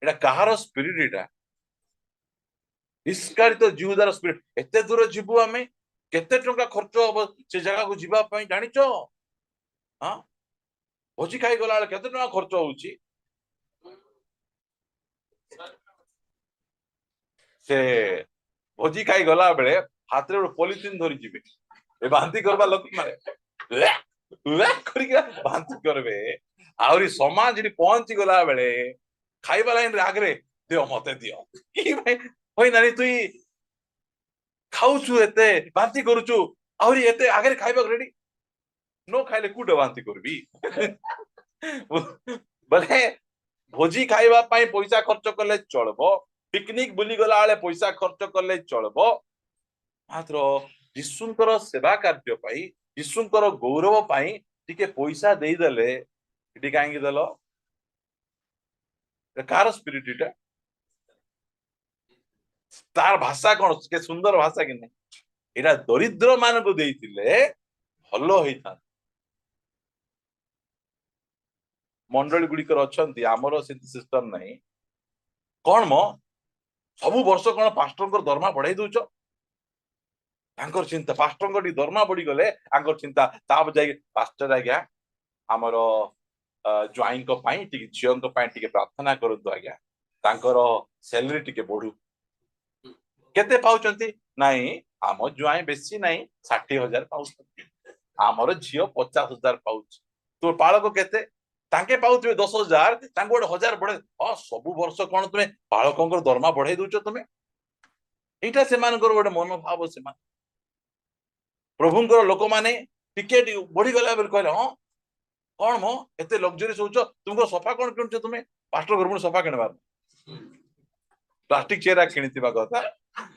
एटा कहार स्पिरिट एटा इस्कारित जिहुदार स्पिरिट एते दूर जीवु आमे केते टंका खर्च हो से जगह को जीवा पई जानिचो हां भोजी खाई गला केते टंका खर्च होउची से भोजी खाई गला बेले हाथ रे पॉलिथिन धरि जिबे ए बांती करबा लोक मारे वे करिका बांती करबे आउरी समाज जी पहुंची गला बेले खाइबा लाइन रे आगरे दियो मते दियो की भाई होई नानी तुई खाउछु एते बांती करूछु आउरी एते आगरे खाइबा रेडी नो खाइले कुडे बांती करबी बले भोजी खाइबा पाई पैसा खर्च करले चलबो पिकनिक बुली गला आले पैसा खर्च करले चलबो मात्र यीशुंकर सेवा कार्य पाई यीशुंकर गौरव पाई टिके पैसा देई देले इटी काहेकि देलो कार स्पिरिट इटा तार भाषा कौन के सुंदर भाषा कि नहीं एटा दरिद्र मान को देइतिले भलो होइता मंडली गुड़िकर अच्छी आमर सिस्टम नहीं कौन मो सबु वर्ष कौन पास्टर दरमा बढ़ाई दौच चिंता पास्टर दरमा बढ़ी गले चिंता ताप जाए पास्टर आज्ञा आमर ज्वाई झील प्रार्थना करतु आज्ञा तांकर सैलरी टिके बढ़ू केते पाउचंती नहीं आम ज्वाई बेसी नहीं 60,000 पाउच आमर झील 50,000 पाउच तो पालक केते तांके पाउथिबे 10,000 तांको 1,000 बढ़े सब वर्ष कौन तुम बालकों दरमा बढ़ाई दौच तुम एटा से गोटे मनोभाव से प्रभुंकर लोक माने टिकेट बढ़ी गला बेल कहले हाँ कौन मो एते लग्जरीस होच तुमको सोफा कौन किनुछ तुम पास्टर घर सोफा किणबार प्लास्टिक चेयर किणिथिबा कथा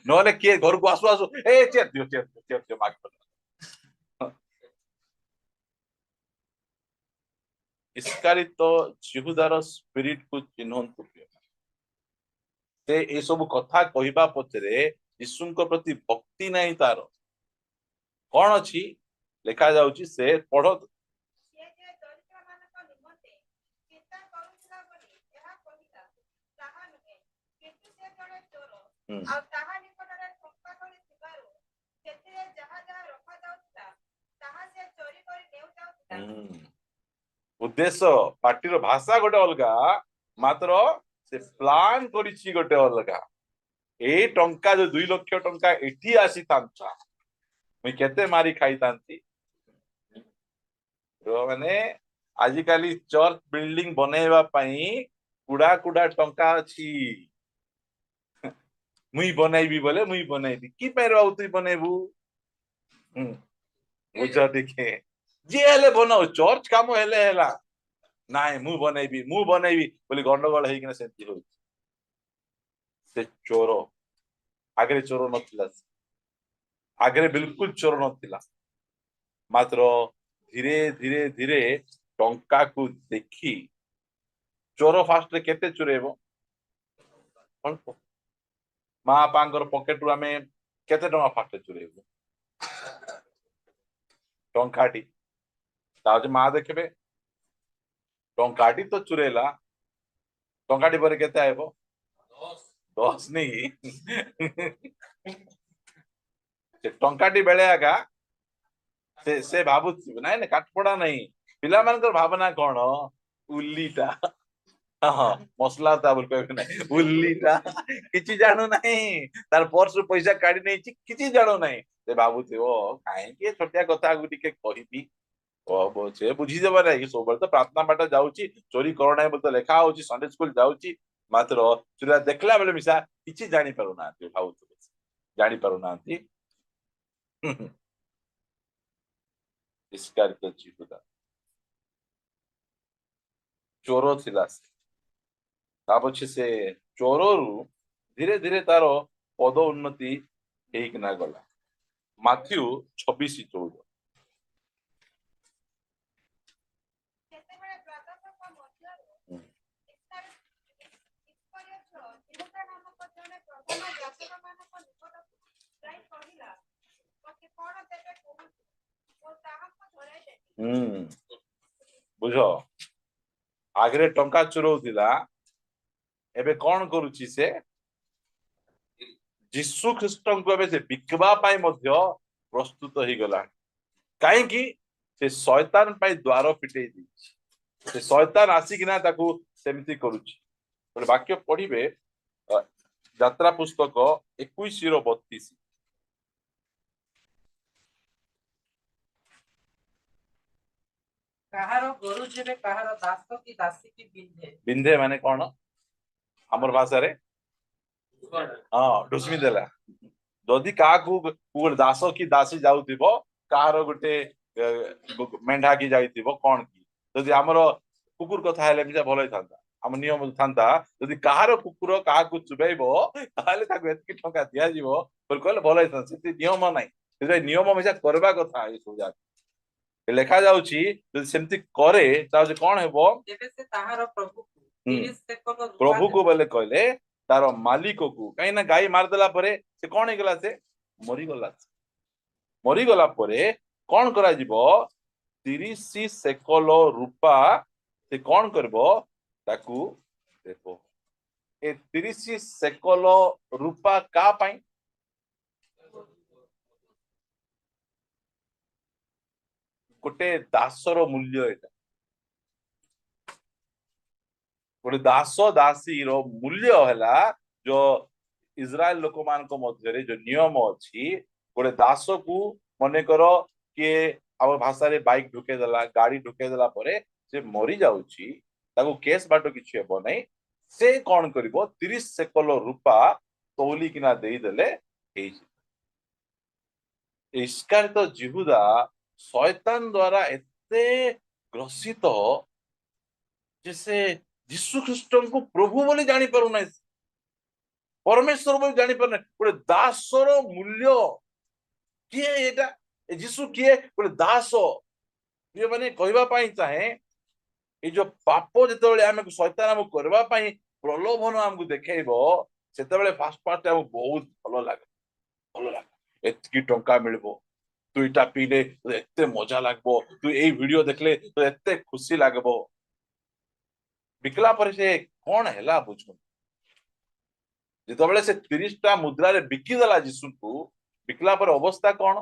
नले के घर को आसु आसु ए चेयर दियो माग इस्कारित जिहुदार स्पिरिट को चिन्हंतु से ए सब कथा कहिबा पछरे यीशुंक प्रति भक्ति नहीं तार कौन अछि लिखा जाउची से पढ़ो उद्देश्य पार्टी भाषा गोटे अलगा मात्र से प्लान करिछि गोटे अलगा ए टंका जो 2 लाख टंका एठी आसी तांचा मैं केते मारी खाई तांती रो माने आजिकाली चर्च बिल्डिंग बनेଇବା ପାଇଁ कुड़ा कुड़ा टंका अछि मुई बनैबी बोले मुई बनैबी की पैरवा तुई बनेबू बुझ देखे जे हेले बनाओ चर्च काम हेले हेला नाଇଁ ମୁଁ ବନେଇବି ବୋଲି ଗଣ୍ଡଗୋଳ ହେଇକିନା ସେମିତି ହଉଛି ସେ ଚୋର ଆଗରେ ଚୋର ନଥିଲା ଆଗରେ ବିଲକୁଲ ଚୋର ନଥିଲା ମାତ୍ର ଧୀରେ ଧୀରେ ଧୀରେ ଟଙ୍କାକୁ ଦେଖି ଚୋର ଫାଷ୍ଟରେ କେତେ ଚୋରେଇବ ଅଳ୍ପ ମା ବାପାଙ୍କର ପକେଟରୁ ଆମେ କେତେ ଟଙ୍କା ଫାଷ୍ଟ ଚୋରେଇବୁ ଟଙ୍କାଟି ତାପରେ ମା ଦେଖିବେ ଟଙ୍କାଟି ତ ଚୁରେଇଲା ଟଙ୍କାଟି ପରେ କେତେ ଆଇବ 10 नहीं ସେ ଟଙ୍କାଟି ବେଳେ ଆଗା ସେ ଭାବୁଥିବ ନାଇଁ ନାଇଁ କାଠପଡା ନାହିଁ ପିଲାମାନଙ୍କର ଭାବନା କଣ ଉଲ୍ଲିଟା ହଁ ମସଲା ତା ବୋଲି କହିବେ ନାହିଁ ଉଲ୍ଲିଟା କିଛି ଜାଣୁ ନାହିଁ ତାର ପର୍ସରୁ ପଇସା କାଢି ନେଇଛି କିଛି ଜାଣୁ ନାହିଁ ସେ ଭାବୁଥିବ କାହିଁକି ଏ ଛୋଟିଆ କଥାକୁ ଟିକେ କହିବି ସେ ବୁଝିଦେବ ନାହିଁ ସବୁବେଳେ ତ ପ୍ରାର୍ଥନା ବାଟ ଯାଉଛି ଚୋରି କର ନାହିଁ ବୋଲି ତ ଲେଖା ହଉଛି ସଣ୍ଡେ ସ୍କୁଲ ଯାଉଛି ମାତ୍ର ଚୁରା ଦେଖିଲା ବେଳେ ମିଶା କିଛି ଜାଣିପାରୁନାହାନ୍ତି ଭାବୁଥିବେ ଜାଣିପାରୁନାହାନ୍ତି ଇସ୍କାରିତ ଯିହୁଦା ଚୋର ଥିଲା ସେ ତା ପଛେ ସେ ଚୋରରୁ ଧୀରେ ଧୀରେ ତାର ପଦ ଉନ୍ନତି ହେଇକିନା ଗଲା ମାଥ୍ୟୁ 26:14 ସେତେବେଳେ ଦ୍ୱାଦଶଙ୍କ ମଧ୍ୟରୁ ହୁଁ। ଇସ୍କରିୟୋତ ଯିହୁଦା ନାମକ ଜଣେ ପ୍ରଧାନ ଯାଜକମାନଙ୍କ ନିକଟକୁ ଯାଇ କହିଲା ମୋତେ କଣ ଦେବେ କୁହନ୍ତୁ ଓ ତାହାକୁ ଧରାଇ ଦେବି ବୁଝ ଆଗରେ ଟଙ୍କା ଚୋରଉଥିଲା ଏବେ କଣ କରୁଛି ସେ ଯୀଶୁ ଖ୍ରୀଷ୍ଟଙ୍କୁ ଏବେ ସେ ବିକିବା ପାଇଁ ମଧ୍ୟ ପ୍ରସ୍ତୁତ ହେଇଗଲାଣି କାହିଁକି ସେ ଶୟତାନ ପାଇଁ ଦ୍ୱାର ଫିଟେଇ ଦେଇଛି ସେ ଶୟତାନ ଆସିକିନା ତାକୁ ସେମିତି କରୁଛି ଗୋଟେ ବାକ୍ୟ ପଢିବେ ଯାତ୍ରା ପୁସ୍ତକ 21:32 କାହାର ଗୋରୁ ଯେବେ କାହାର ଦାସ କି ଦାସୀ କି ବିନ୍ଧେ ମାନେ କଣ ଆମର ଭାଷାରେ ହଁ ଢୁସମି ଦେଲା ଯଦି କାହାକୁ ଗୋଟେ ଦାସ କି ଦାସୀ ଯାଉଥିବ କାହାର ଗୋଟେ ମେଣ୍ଢା କି ଯାଇଥିବ କଣ କି ଯଦି ଆମର କୁକୁର କଥା ହେଲେ ବି ଭଲ ହେଇଥାନ୍ତା ଆମ ନିୟମ ଥାନ୍ତା ଯଦି କାହାର କୁକୁର କାହାକୁ ଚୁବେଇବ ତାହେଲେ ତାକୁ ଏତିକି ଟଙ୍କା ଦିଆଯିବ ବୋଲି କହିଲେ ଭଲ ହେଇଥାନ୍ତା ସେଠି ନିୟମ ନାହିଁ ସେଥିପାଇଁ ନିୟମ ମିଶା କରିବା କଥା ଏସବୁ ଯାକ ଲେଖା ଯାଉଛି ଯଦି ସେମିତି କରେ ତାହେଲେ କଣ ହେବ ତେବେ ସେ ତାହାର ପ୍ରଭୁକୁ ହୁଁ। 30 ସେକଲ ରୂପା ପ୍ରଭୁକୁ ଦେବ। ବୋଲେ କହିଲେ ତାର ମାଲିକକୁ କାହିଁକି ନା ଗାଈ ମାରିଦେଲା ପରେ ସେ କଣ ହେଇଗଲା ସେ ମରିଗଲା ପରେ କଣ କରାଯିବ 30 ସେକଲ ରୂପା ସେ କଣ କରିବ ତାକୁ ଦେବ ଏ 30 ସେକଲ ରୂପା କା ପାଇଁ ଗୋଟେ ଦାସର ମୂଲ୍ୟ ଏଟା ଗୋଟେ ଦାସ ଦାସୀର ମୂଲ୍ୟ ହେଲା ଯୋ ଇସ୍ରାଏଲ ଲୋକମାନଙ୍କ ମଧ୍ୟରେ ଯୋଉ ନିୟମ ଅଛି ଗୋଟେ ଦାସକୁ ମନେକର କିଏ ଆମ ଭାଷାରେ ବାଇକ ଢୁକେଇ ଦେଲା ଗାଡି ଢୁକେଇ ଦେଲା ପରେ ସେ ମରି ଯାଉଛି ତାକୁ କେସ୍ ବାଟ କିଛି ହେବ ନାହିଁ ସେ କଣ କରିବ 30 ସେକଲ ରୂପା ତୌଲିକିନା ଦେଇଦେଲେ ହେଇଯିବ ଇସ୍କାରିତ ଯିହୁଦା ଶୟତାନ ଦ୍ୱାରା ଏତେ ଗ୍ରସିତ ଯେ ସେ ଯୀଶୁ ଖ୍ରୀଷ୍ଟଙ୍କୁ ପ୍ରଭୁ ବୋଲି ଜାଣିପାରୁନାହିଁ ପରମେଶ୍ୱର ବୋଲି ଜାଣିପାରୁନାହିଁ ଗୋଟେ ଦାସର ମୂଲ୍ୟ କିଏ ଏଇଟା ଯୀଶୁ କିଏ ଗୋଟେ ଦାସ ଇଏ ମାନେ କହିବା ପାଇଁ ଚାହେଁ ଏଇ ଯୋଉ ପାପ ଯେତେବେଳେ ଆମକୁ ଶୈତାନ ଆମକୁ କରିବା ପାଇଁ ପ୍ରଲୋଭନ ଆମକୁ ଦେଖେଇବ ସେତେବେଳେ ଫାଷ୍ଟ ଆମକୁ ବହୁତ ଭଲ ଲାଗେ ଏତିକି ଟଙ୍କା ମିଳିବ ତୁ ଏଇଟା ପିଇଲେ ଏତେ ମଜା ଲାଗିବ ତୁ ଏଇ ଭିଡିଓ ଦେଖିଲେ ଏତେ ଖୁସି ଲାଗିବ ବିକିଲା ପରେ ସେ କଣ ହେଲା ବୁଝୁନି ଯେତେବେଳେ ସେ 30ଟା ମୁଦ୍ରାରେ ବିକିଦେଲା ଯୀଶୁଙ୍କୁ ବିକିଲା ପରେ ଅବସ୍ଥା କଣ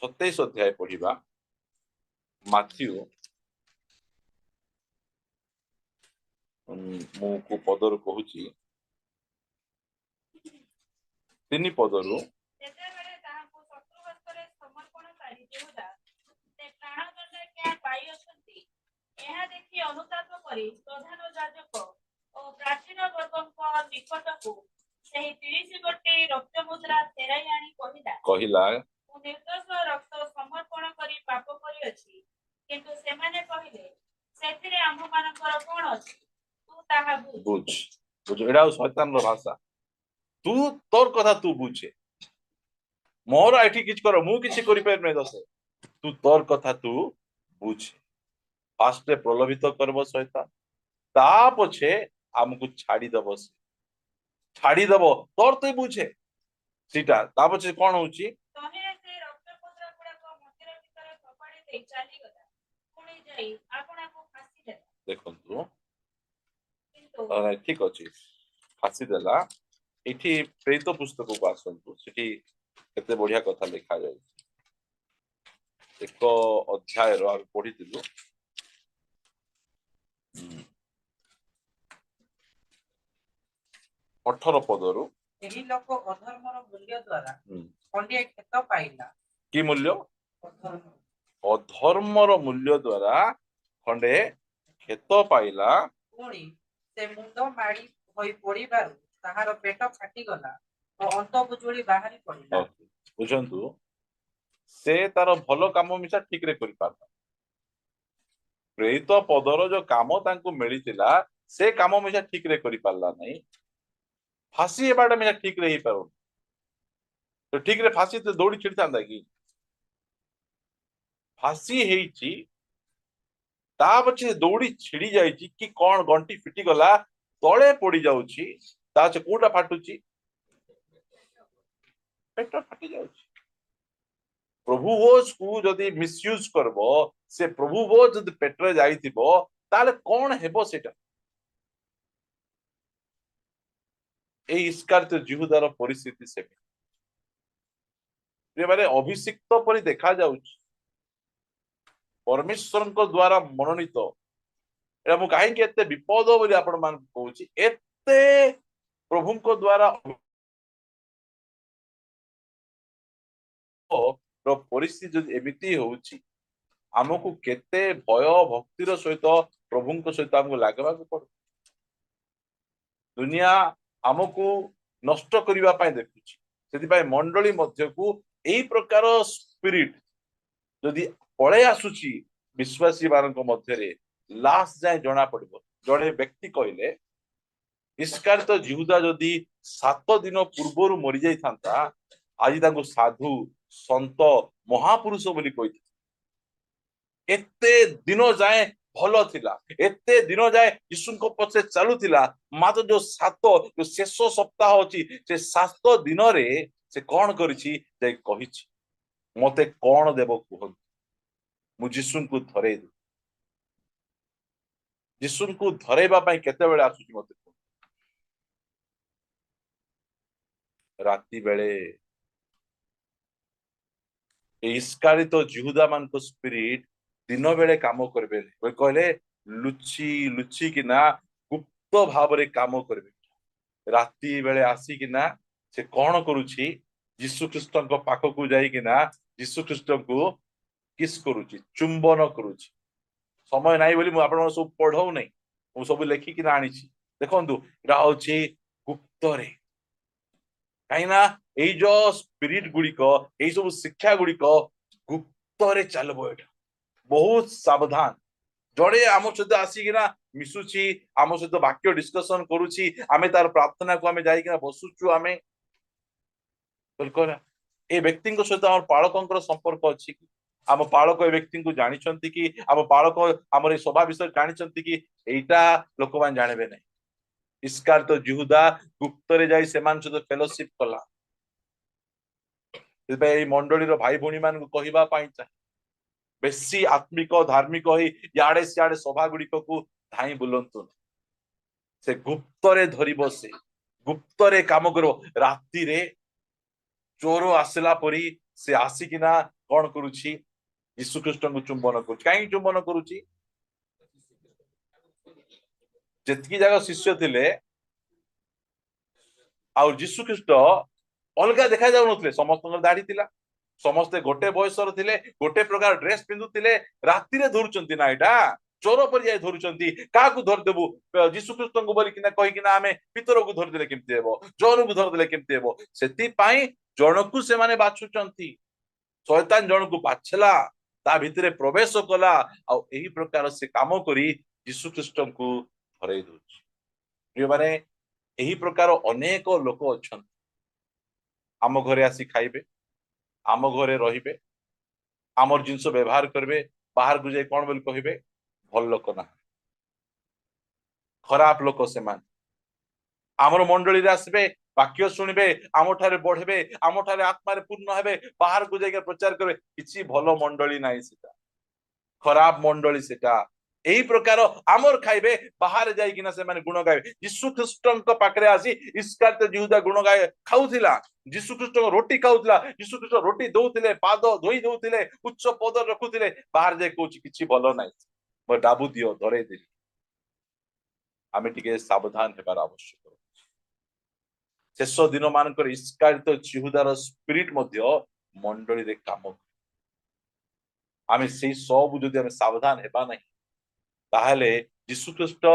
27 ଅଧ୍ୟାୟ ପଢିବା ମାଥ୍ୟୁ ମୁଁ କୋଉ ପଦରୁ କହୁଛି 3 ପଦରୁ ସେତେବେଳେ ତାହାକୁ ଶତ୍ରୁ ହସ୍ତରେ ସମର୍ପଣକାରୀ ଯିହୁଦା କରି ପ୍ରଧାନ ଯାଜକ ଓ ପ୍ରାଚୀନ ବର୍ଗଙ୍କ ନିକଟକୁ ସେହି 30 ଗୋଟି ରକ୍ତ ମୁଦ୍ରା ଫେରାଇ ଆଣି କହିଲା, କହିଲା ମୁଁ ନିର୍ଦ୍ଦୋଷ ରକ୍ତ ସମର୍ପଣ କରି ପାପ କରିଅଛି। କିନ୍ତୁ ସେମାନେ କହିଲେ, ସେଥିରେ ଆମ୍ଭମାନଙ୍କର କଣ ଅଛି? ତୁ ତାହା ବୁଝ। ବୁଝ ବୁଝ ଏଇଟା ହଉଛି ଶୈତାନର ଭାଷା। ତୁ ତୋର କଥା ତୁ ବୁଝେ, ମୋର ଏଠି କିଛି କର, ମୁଁ କିଛି କରିପାରିବି ନାହିଁ ଦୋଷ, ତୁ ତୋର କଥା ତୁ ବୁଝେ। ଫାଷ୍ଟରେ ପ୍ରଲୋଭିତ କରିବ ଶୈତାନ, ତା ପଛେ ଆମକୁ ଛାଡିଦବ, ସେ ଛାଡିଦବ ତୋର ତୁ ବୁଝେ ସେଇଟା। ତା ପଛେ କଣ ହଉଛି, ତହିଁରେ ସେ ରକ୍ତ ମୁଦ୍ରା ଗୁଡାକ ମନ୍ଦିର ଭିତରେ ଫୋପାଡ଼ି ଦେଇ ଚାଲିଗଲା। ପୁଣି ଯାଇ ଆପଣାକୁ ଫାଶୀ ଦେଲା। ଦେଖନ୍ତୁ କିନ୍ତୁ ଠିକ ଅଛି, ଫାଶୀ ଦେଲା। ଏଠି ପ୍ରେରିତ ପୁସ୍ତକକୁ ଆସନ୍ତୁ, ସେଠି କେତେ ବଢିଆ କଥା ଲେଖାଯାଇଛି। ଏକ ଅଧ୍ୟାୟର ଆମେ ପଢିଥିଲୁ, 18 ପଦରୁ। ଏହି ଲୋକ ଅଧର୍ମର ମୂଲ୍ୟ ଦ୍ୱାରା ହୁଁ, ଖଣ୍ଡିଏ କ୍ଷେତ ପାଇଲା। କି ମୂଲ୍ୟ? ଅଧର୍ମ ଅଧର୍ମର ମୂଲ୍ୟ ଦ୍ୱାରା ଖଣ୍ଡେ କ୍ଷେତ ପାଇଲା। ପୁଣି ସେ ମୁଣ୍ଡ ମାଡ଼ି ହୋଇ ପଡ଼ିବାରୁ ତାହାର ପେଟ ଫାଟିଗଲା ଓ ଅନ୍ତ ବୁଜୁଳି ବାହାରି ପଡ଼ିଲା। ବୁଝନ୍ତୁ, ସେ ତାର ଭଲ କାମ ମିଶା ଠିକରେ କରିପାରିଲା। ପ୍ରେରିତ ପଦର ଯୋଉ କାମ ତାଙ୍କୁ ମିଳିଥିଲା, ସେ କାମ ମିଶା ଠିକରେ କରିପାରିଲା ନାହିଁ। ଫାଶୀ ହେବାଟା ମିଶା ଠିକରେ ହେଇପାରୁନି। ତ ଠିକରେ ଫାଶୀ ଦୌଡ଼ି ଛିଡ଼ିଥାନ୍ତା କି? ଫାଶୀ ହେଇଛି, ତା ପଛେ ଦୌଡ଼ି ଛିଡି ଯାଇଛି କି କଣ, ଗଣ୍ଠି ଫିଟିଗଲା, ତଳେ ପଡି ଯାଉଛି, ତା ପଛେ କୋଉଟା ଫାଟୁଛି? ପେଟ ଫାଟି ଯାଉଛି। ପ୍ରଭୁ ଭୋଜକୁ ଯଦି ମିସୟୁଜ କରିବ, ସେ ପ୍ରଭୁ ଭୋଜ ଯଦି ପେଟରେ ଯାଇଥିବ, ତାହେଲେ କଣ ହେବ ସେଟା? ଏଇ ଇସ୍କାରିୟତ ଯିହୁଦାର ପରିସ୍ଥିତି ସେମିତି। ମାନେ ଅଭିଷିକ୍ତ ପରି ଦେଖାଯାଉଛି, ପରମେଶ୍ୱରଙ୍କ ଦ୍ଵାରା ମନୋନୀତ। ଏଟା ମୁଁ କାହିଁକି ଏତେ ବିପଦ ବୋଲି ଆପଣ ମାନଙ୍କୁ କହୁଛି, ଏତେ ପ୍ରଭୁଙ୍କ ଦ୍ଵାରା ପରିସ୍ଥିତି ଯଦି ଏମିତି ହଉଛି, ଆମକୁ କେତେ ଭୟ ଭକ୍ତିର ସହିତ ପ୍ରଭୁଙ୍କ ସହିତ ଆମକୁ ଲାଗିବାକୁ ପଡେ। ଦୁନିଆ ଆମକୁ ନଷ୍ଟ କରିବା ପାଇଁ ଦେଖୁଛି, ସେଥିପାଇଁ ମଣ୍ଡଳୀ ମଧ୍ୟକୁ ଏଇ ପ୍ରକାର ସ୍ପିରିଟ ଯଦି ପଳେଇ ଆସୁଛି ବିଶ୍ୱାସୀ ମାନଙ୍କ ମଧ୍ୟରେ, ଲାଷ୍ଟ ଯାଏ ଜଣା ପଡିବ। ଜଣେ ବ୍ୟକ୍ତି କହିଲେ, ଇସ୍କାରିୟତ ଯିହୁଦା ଯଦି 7 ଦିନ ପୂର୍ବରୁ ମରିଯାଇଥାନ୍ତା, ଆଜି ତାଙ୍କୁ ସାଧୁ, ସନ୍ତ, ମହାପୁରୁଷ ବୋଲି କହିଥିଲେ। ଏତେ ଦିନ ଯାଏ ଭଲ ଥିଲା, ଏତେ ଦିନ ଯାଏ ଯୀଶୁଙ୍କ ପଛରେ ଚାଲୁଥିଲା, ମାତ୍ର ଯୋଉ ଶେଷ ସପ୍ତାହ ଅଛି, ସେ 7 ଦିନରେ ସେ କଣ କରିଛି, ଯାଇ କହିଛି, ମତେ କଣ ଦେବ କୁହନ୍ତୁ, ମୁଁ ଯୀଶୁଙ୍କୁ ଧରେଇ ଦେବି। ଯୀଶୁଙ୍କୁ ଧରେଇବା ପାଇଁ କେତେବେଳେ ଆସୁଛି ମତେ କୁହନ୍ତୁ? ରାତି ବେଳେ। ଇସ୍କାରିୟତ ଯିହୁଦା ମାନଙ୍କ ସ୍ପିରିଟ ଦିନ ବେଳେ କାମ କରିବେ, କହିଲେ ଲୁଚି କିନା ଗୁପ୍ତ ଭାବରେ କାମ କରିବେ। ରାତି ବେଳେ ଆସିକିନା ସେ କଣ କରୁଛି, ଯୀଶୁ ଖ୍ରୀଷ୍ଟଙ୍କ ପାଖକୁ ଯାଇକିନା ଯୀଶୁ ଖ୍ରୀଷ୍ଟଙ୍କୁ କିସ୍ କରୁଛି, ଚୁମ୍ବନ କରୁଛି। ସମୟ ନାହିଁ ବୋଲି ମୁଁ ଆପଣଙ୍କର ସବୁ ପଢଉ ନାହିଁ, ମୁଁ ସବୁ ଲେଖିକିନା ଆଣିଛି। ଦେଖନ୍ତୁ, ଏଇଟା ହଉଛି ଗୁପ୍ତରେ। କାହିଁକି ନା ଏଇ ଯୋଉ ସ୍ପିରିଟ ଗୁଡିକ, ଏଇ ସବୁ ଶିକ୍ଷା ଗୁଡିକ ଗୁପ୍ତରେ ଚାଲିବ। ଏଇଟା ବହୁତ ସାବଧାନ। ଜଣେ ଆମ ସହିତ ଆସିକିନା ମିଶୁଛି, ଆମ ସହିତ ବାକ୍ୟ ଡିସ୍କସନ କରୁଛି, ଆମେ ତାର ପ୍ରାର୍ଥନାକୁ ଆମେ ଯାଇକିନା ବସୁଛୁ, ଆମେ ଏ ବ୍ୟକ୍ତିଙ୍କ ସହିତ ଆମର ପାଳକଙ୍କର ସମ୍ପର୍କ ଅଛି କି? ଆମ ପାଳକ ଏ ବ୍ୟକ୍ତିଙ୍କୁ ଜାଣିଛନ୍ତି କି? ଆମ ପାଳକ ଆମର ଏଇ ସଭା ବିଷୟରେ ଜାଣିଛନ୍ତି କି? ଏଇଟା ଲୋକମାନେ ଜାଣିବେ ନାହିଁ। ଇସ୍କାରିୟତ ଯିହୁଦା ଗୁପ୍ତରେ ଯାଇ ସେମାନଙ୍କ ସହିତ ଫେଲୋସିପ କଲା। ସେଥିପାଇଁ ଏଇ ମଣ୍ଡଳୀର ଭାଇ ଭଉଣୀ ମାନଙ୍କୁ କହିବା ପାଇଁ ଚାହେଁ, ବେଶୀ ଆତ୍ମିକ ଧାର୍ମିକ ହେଇ ଇଆଡେ ସିଆଡେ ସଭା ଗୁଡିକକୁ ଧାଇଁ ବୁଲନ୍ତୁ। ସେ ଗୁପ୍ତରେ ଧରିବ, ସେ ଗୁପ୍ତରେ କାମ କରିବ। ରାତିରେ ଚୋର ଆସିଲା ପରି ସେ ଆସିକିନା କଣ କରୁଛି, ଯୀଶୁ ଖ୍ରୀଷ୍ଟଙ୍କୁ ଚୁମ୍ବନ କରୁଛି। କାହିଁକି ଚୁମ୍ବନ କରୁଛି? ଯେତିକି ଯାକ ଶିଷ୍ୟ ଥିଲେ ଆଉ ଯୀଶୁ ଖ୍ରୀଷ୍ଟ ଅଲଗା ଦେଖା ଯାଉନଥିଲେ, ସମସ୍ତଙ୍କର ଦାଢି ଥିଲା, ସମସ୍ତେ ଗୋଟେ ବୟସର ଥିଲେ, ଗୋଟେ ପ୍ରକାର ଡ୍ରେସ ପିନ୍ଧୁଥିଲେ। ରାତିରେ ଧରୁଛନ୍ତି ନା ଏଇଟା, चोर पर जाय धरुचंती काकू धर देबु यीशु ख्रीष्ट को बोली किना कहि किना हमें पितर को धर देले केमती हेबो जॉन को धर देले केमती हेबो सेति पई जणकू से माने बाछुचंती शैतान जणकू बाछला ता भितरे प्रवेश कला आ एही प्रकार से काम करी यीशु ख्रीष्ट को धरई दउची प्रिय माने एही प्रकार अनेक लोक अछंती आम घरे आसी खाइबे आम घरे रहिबे आमर जिनस व्यवहार करबे बाहर को जाय कोन बोली कहिबे भल लोक ना खराब लोक से मान आमर मंडली रे आसबे वाक्य सुनिबे आमठारे बढ़े आमठारे आत्मारे पूर्ण हेबे बाहर को जाय प्रचार करबे किछि भलो मंडली नाही सेटा खराब मंडली सेटा एही प्रकार आमर खाइबे बाहर जाय किना से माने गुण गाइबे यीशु ख्रीष्टଙ୍କ पाखरे आसी इस्कारियोत यहूदा गुण गाय खाउथिला यीशु ख्रीष्ट रोटी खाउथिला यीशु ख्रीष्ट रोटी दउथिले पाद धोई दउथिले उच्च पद रखुथिले बाहर जाय कहूची किछि भलो नाही मो डाबू दियो धरे देली आमे टिके सावधान हेबार आवश्यक शेष दिन मानकर इस्कारियोत यहूदार स्पिरिट मध्य मंडली रे काम आमे सेही सब जदि आमे सावधान हेबा नाही ताहले यीशु ख्रीष्ट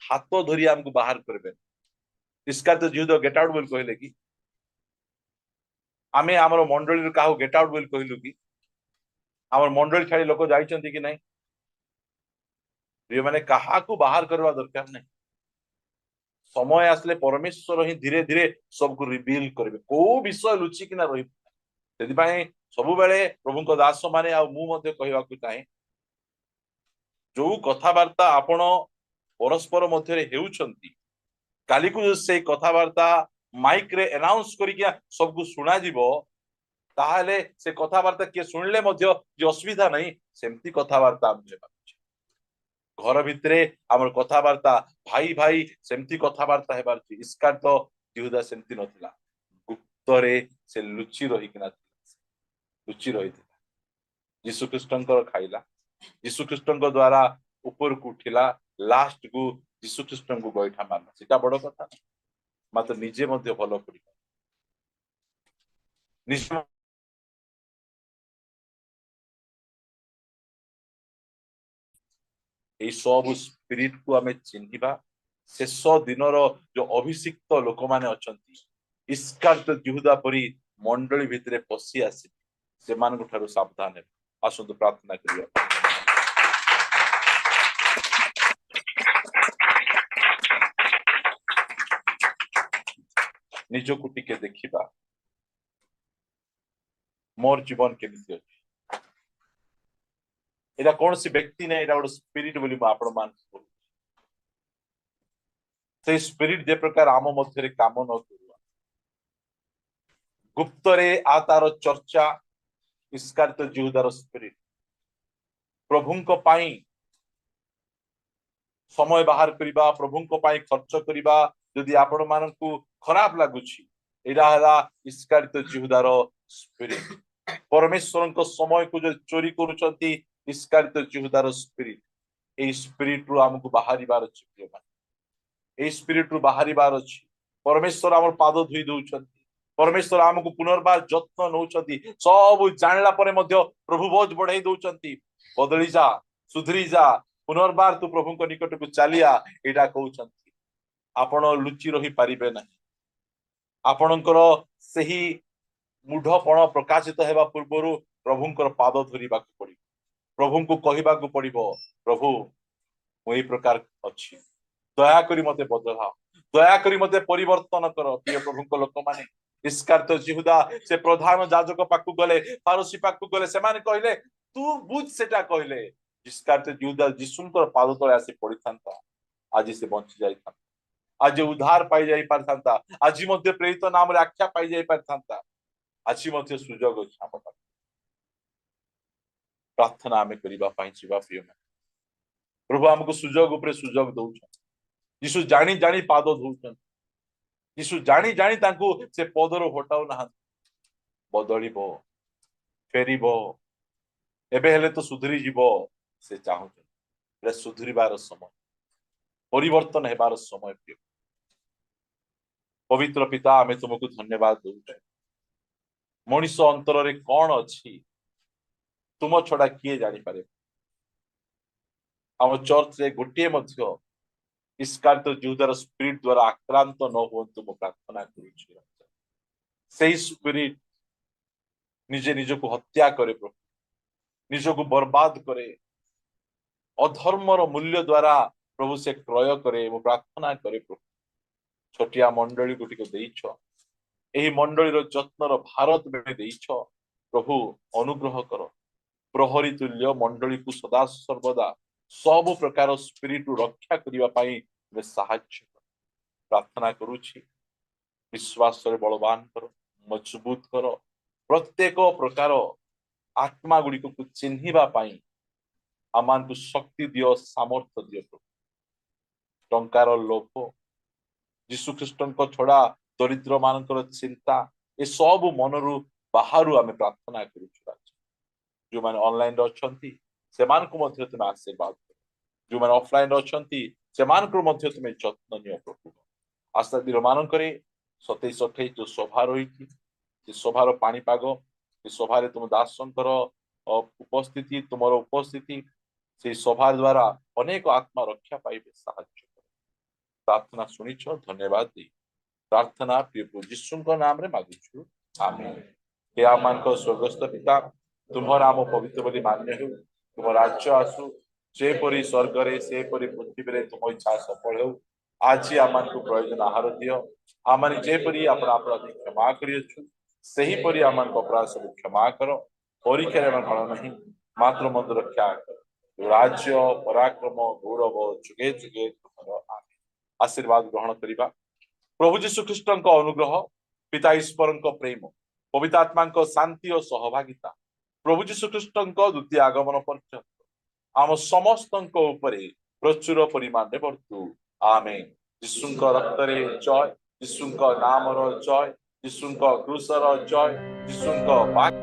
हाथ धरी हमको बाहर करबे इस्कारियोत यहूदा गेट आउट बोल कहले कि आमे हमर मंडली रे काहू गेट आउट बोल कहलु कि हमर मंडली छाड़ी लोक जाइचंती कि नहीं प्रिय माने काहा को बाहर करवा दरकार नहीं समय आसले परमेश्वर ही धीरे धीरे सबको रिवील करबे को विषय लुचि किना रही सेति पई सब बेले प्रभु को दास माने आ मु मध्ये कहवा को चाहे जो कथावार्ता आपण परस्पर मध्य हेउछंती काली को से कथावार्ता माइक रे अनाउंस करिया सबको सुना जीवो ताहले से कथावार्ता के सुनले मध्य जे असुविधा नहीं सेमती कथावार्ता हम लेबा घर भितरे हमर कथावार्ता भाई भाई सेमती कथावार्ता हेबार छी इसकार तो यहूदा सेमती नथिला गुप्तरे से लुचि रही किना लुचि रही यीशु ख्रीष्टंकर खाइला यीशु ख्रीष्टंक द्वारा ऊपर को उठिला लास्ट को यीशु ख्रीष्टंक को बैठा मारला सेटा बड़ कथा मात्र निजे मध्य भलो पड़ी निजे এই সব স্পিরিট को आमे चिन्हिबा शेष दिनर जो अभिषिक्त लोक माने अछंती इस्कारियोत यहूदा परी मंडली भितरे पसी आसी से मान ठारू सावधान है आसंतु प्रार्थना करिया निजको टिके देखिबा मोर जीवन केमिति अछि एटा कौन सी व्यक्ति ने एटा स्पिरिट बोली आपण मान से स्पिरिट जे प्रकार आम मध्य काम न करुआ गुप्त रे आ तार चर्चा इस्कारियोत यहूदार स्पिरिट प्रभुंको पाई समय बाहर करिबा प्रभुंको पाई खर्च करिबा यदि आपण मानकू खराब लागुछि एटा हला इस्कारियोत यहूदार स्पिरिट परमेश्वरଙ୍କ समय को जो चोरी करूचंती इस्कारियोत यहूदार स्पिरिट ए स्पिरिट रु हमकु बाहरिबार अछि प्रिय मान ए स्पिरिट रु बाहरिबार अछि परमेश्वर हमर पाद धोई दउचंती परमेश्वर हमकु पुनर्बार जत्न नउचंती सब जानला परे मध्य प्रभु बोझ बढ़ाई दउचंती बदली जा सुधरी जा पुनर्बार तू प्रभु को निकट को चलिया एटा कहउचंती आपण लुचि रही पारिबे नाही आपणकर सही मूढ़पण प्रकाशित हेबा पूर्वरु प्रभुंकर पाद धरिबा को पड़ी प्रभु को कहबा को पड़िबो प्रभु वही प्रकार अछि दया करी मते बदला दया करी मते परिवर्तन कर प्रिय प्रभु को लोक माने इस्कारियोत यहूदा से प्रधान याजक पाकु गले फारोसी पाकु गले से माने कहले तू बुझ सेटा कहले इस्कारियोत यहूदा यीशुंकर पाद तळे आसी पड़िथांता आज से बंची जाइथा आज उद्धार पाई जाई परथांता आज मते प्रेरित नाम रे आख्या पाई जाई परथांता आज मते सुजोग अछि हम प्रार्थना आमे करिबा पाई जीवा प्रिय में प्रभु हमको सुजोग ऊपर सुजोग दउछ यीशु जानी जानी पाद धउछ यीशु जानी जानी तांको से पदरो हटाउ ना बदलिबो फेरिबो एबे हेले तो सुधरी जीवो से चाहूछ रे सुधरीबार समय परिवर्तन हेबार समय प्रिय पवित्र पिता आमे तुमको धन्यवाद दउछ मनीष अंतर रे कोन अछि तुम छड़ा किए जानी पारे आम चर्च रे गोटे मध्य इस्कारित यहूदार स्पिरिट द्वारा आक्रांत न हुअन्तु मु प्रार्थना करुछि सेही स्पिरिट निजे निजको हत्या करे प्रभु निजको बर्बाद करे अधर्मर मूल्य द्वारा प्रभु से क्रय करे मु प्रार्थना करे प्रभु छोटिया मंडली को टिके देइछ एही मंडलीर जत्नर भारत में देइछ प्रभु अनुग्रह कर प्रहरी तुल्य मंडली को सदा सर्वदा सब प्रकार स्पिरिट रक्षा करने में साहाय्य कर प्रार्थना करुछि विश्वास रे बलवान कर मजबूत कर प्रत्येक प्रकार आत्मा गुड़िक को चिन्हिबा पाई आमान को शक्ति दियो सामर्थ्य दियो प्रभु टंकार लोभ यीशु ख्रीष्टन को छड़ा दरिद्र मानकर चिंता ए सब मनरु बाहरु आमे प्रार्थना करूछु जो माने ऑनलाइन रे अछंती सेमान को मध्य तुम आशीर्वाद जो माने ऑफलाइन रे अछंती सेमान को मध्य तुम जत्न नियो प्रभु आस्था दिर मान करे 27-28 जो सभा रही से सभार पाणीपाग से सभारे तुम दासंकर उपस्थिति तुमर उपस्थिति से सभा द्वारा अनेक आत्मा रक्षा पाइबे साहाय्य प्रार्थना सुनिछ धन्यवाद दी प्रार्थना प्रिय प्रभु यीशु को नाम रे मागुछु आमेन हे आमान को स्वर्गस्थ पिता तुम नाम पवित्र बोली मान्य हो तुम राज्य आसु जे परि स्वर्ग रे से परि पृथ्वी रे तुम इच्छा सफल हो आज आमान को प्रयोजन आहार दियो आमान जे परि अपना अपराध क्षमा करियछु सही परि आमान को अपराध सब क्षमा करो परीक्षा रे फल नहीं मात्र मत रक्षा कर राज्य पराक्रम गौरव जुगे जुगे तुमरो आमेन आशीर्वाद ग्रहण करिबा प्रभु यीशु ख्रीष्टन को अनुग्रह पिता ईश्वर को प्रेम पवित्र आत्मा को शांति और सहभागिता प्रभु यीशु ख्रीष्टन को द्वितीय आगमन पर्यंत आम समस्त उपरे प्रचुर परिमाण रे वर्तु आमेन यीशु रक्त रे जय यीशु नाम रो जय यीशु क्रूस रो जय यीशु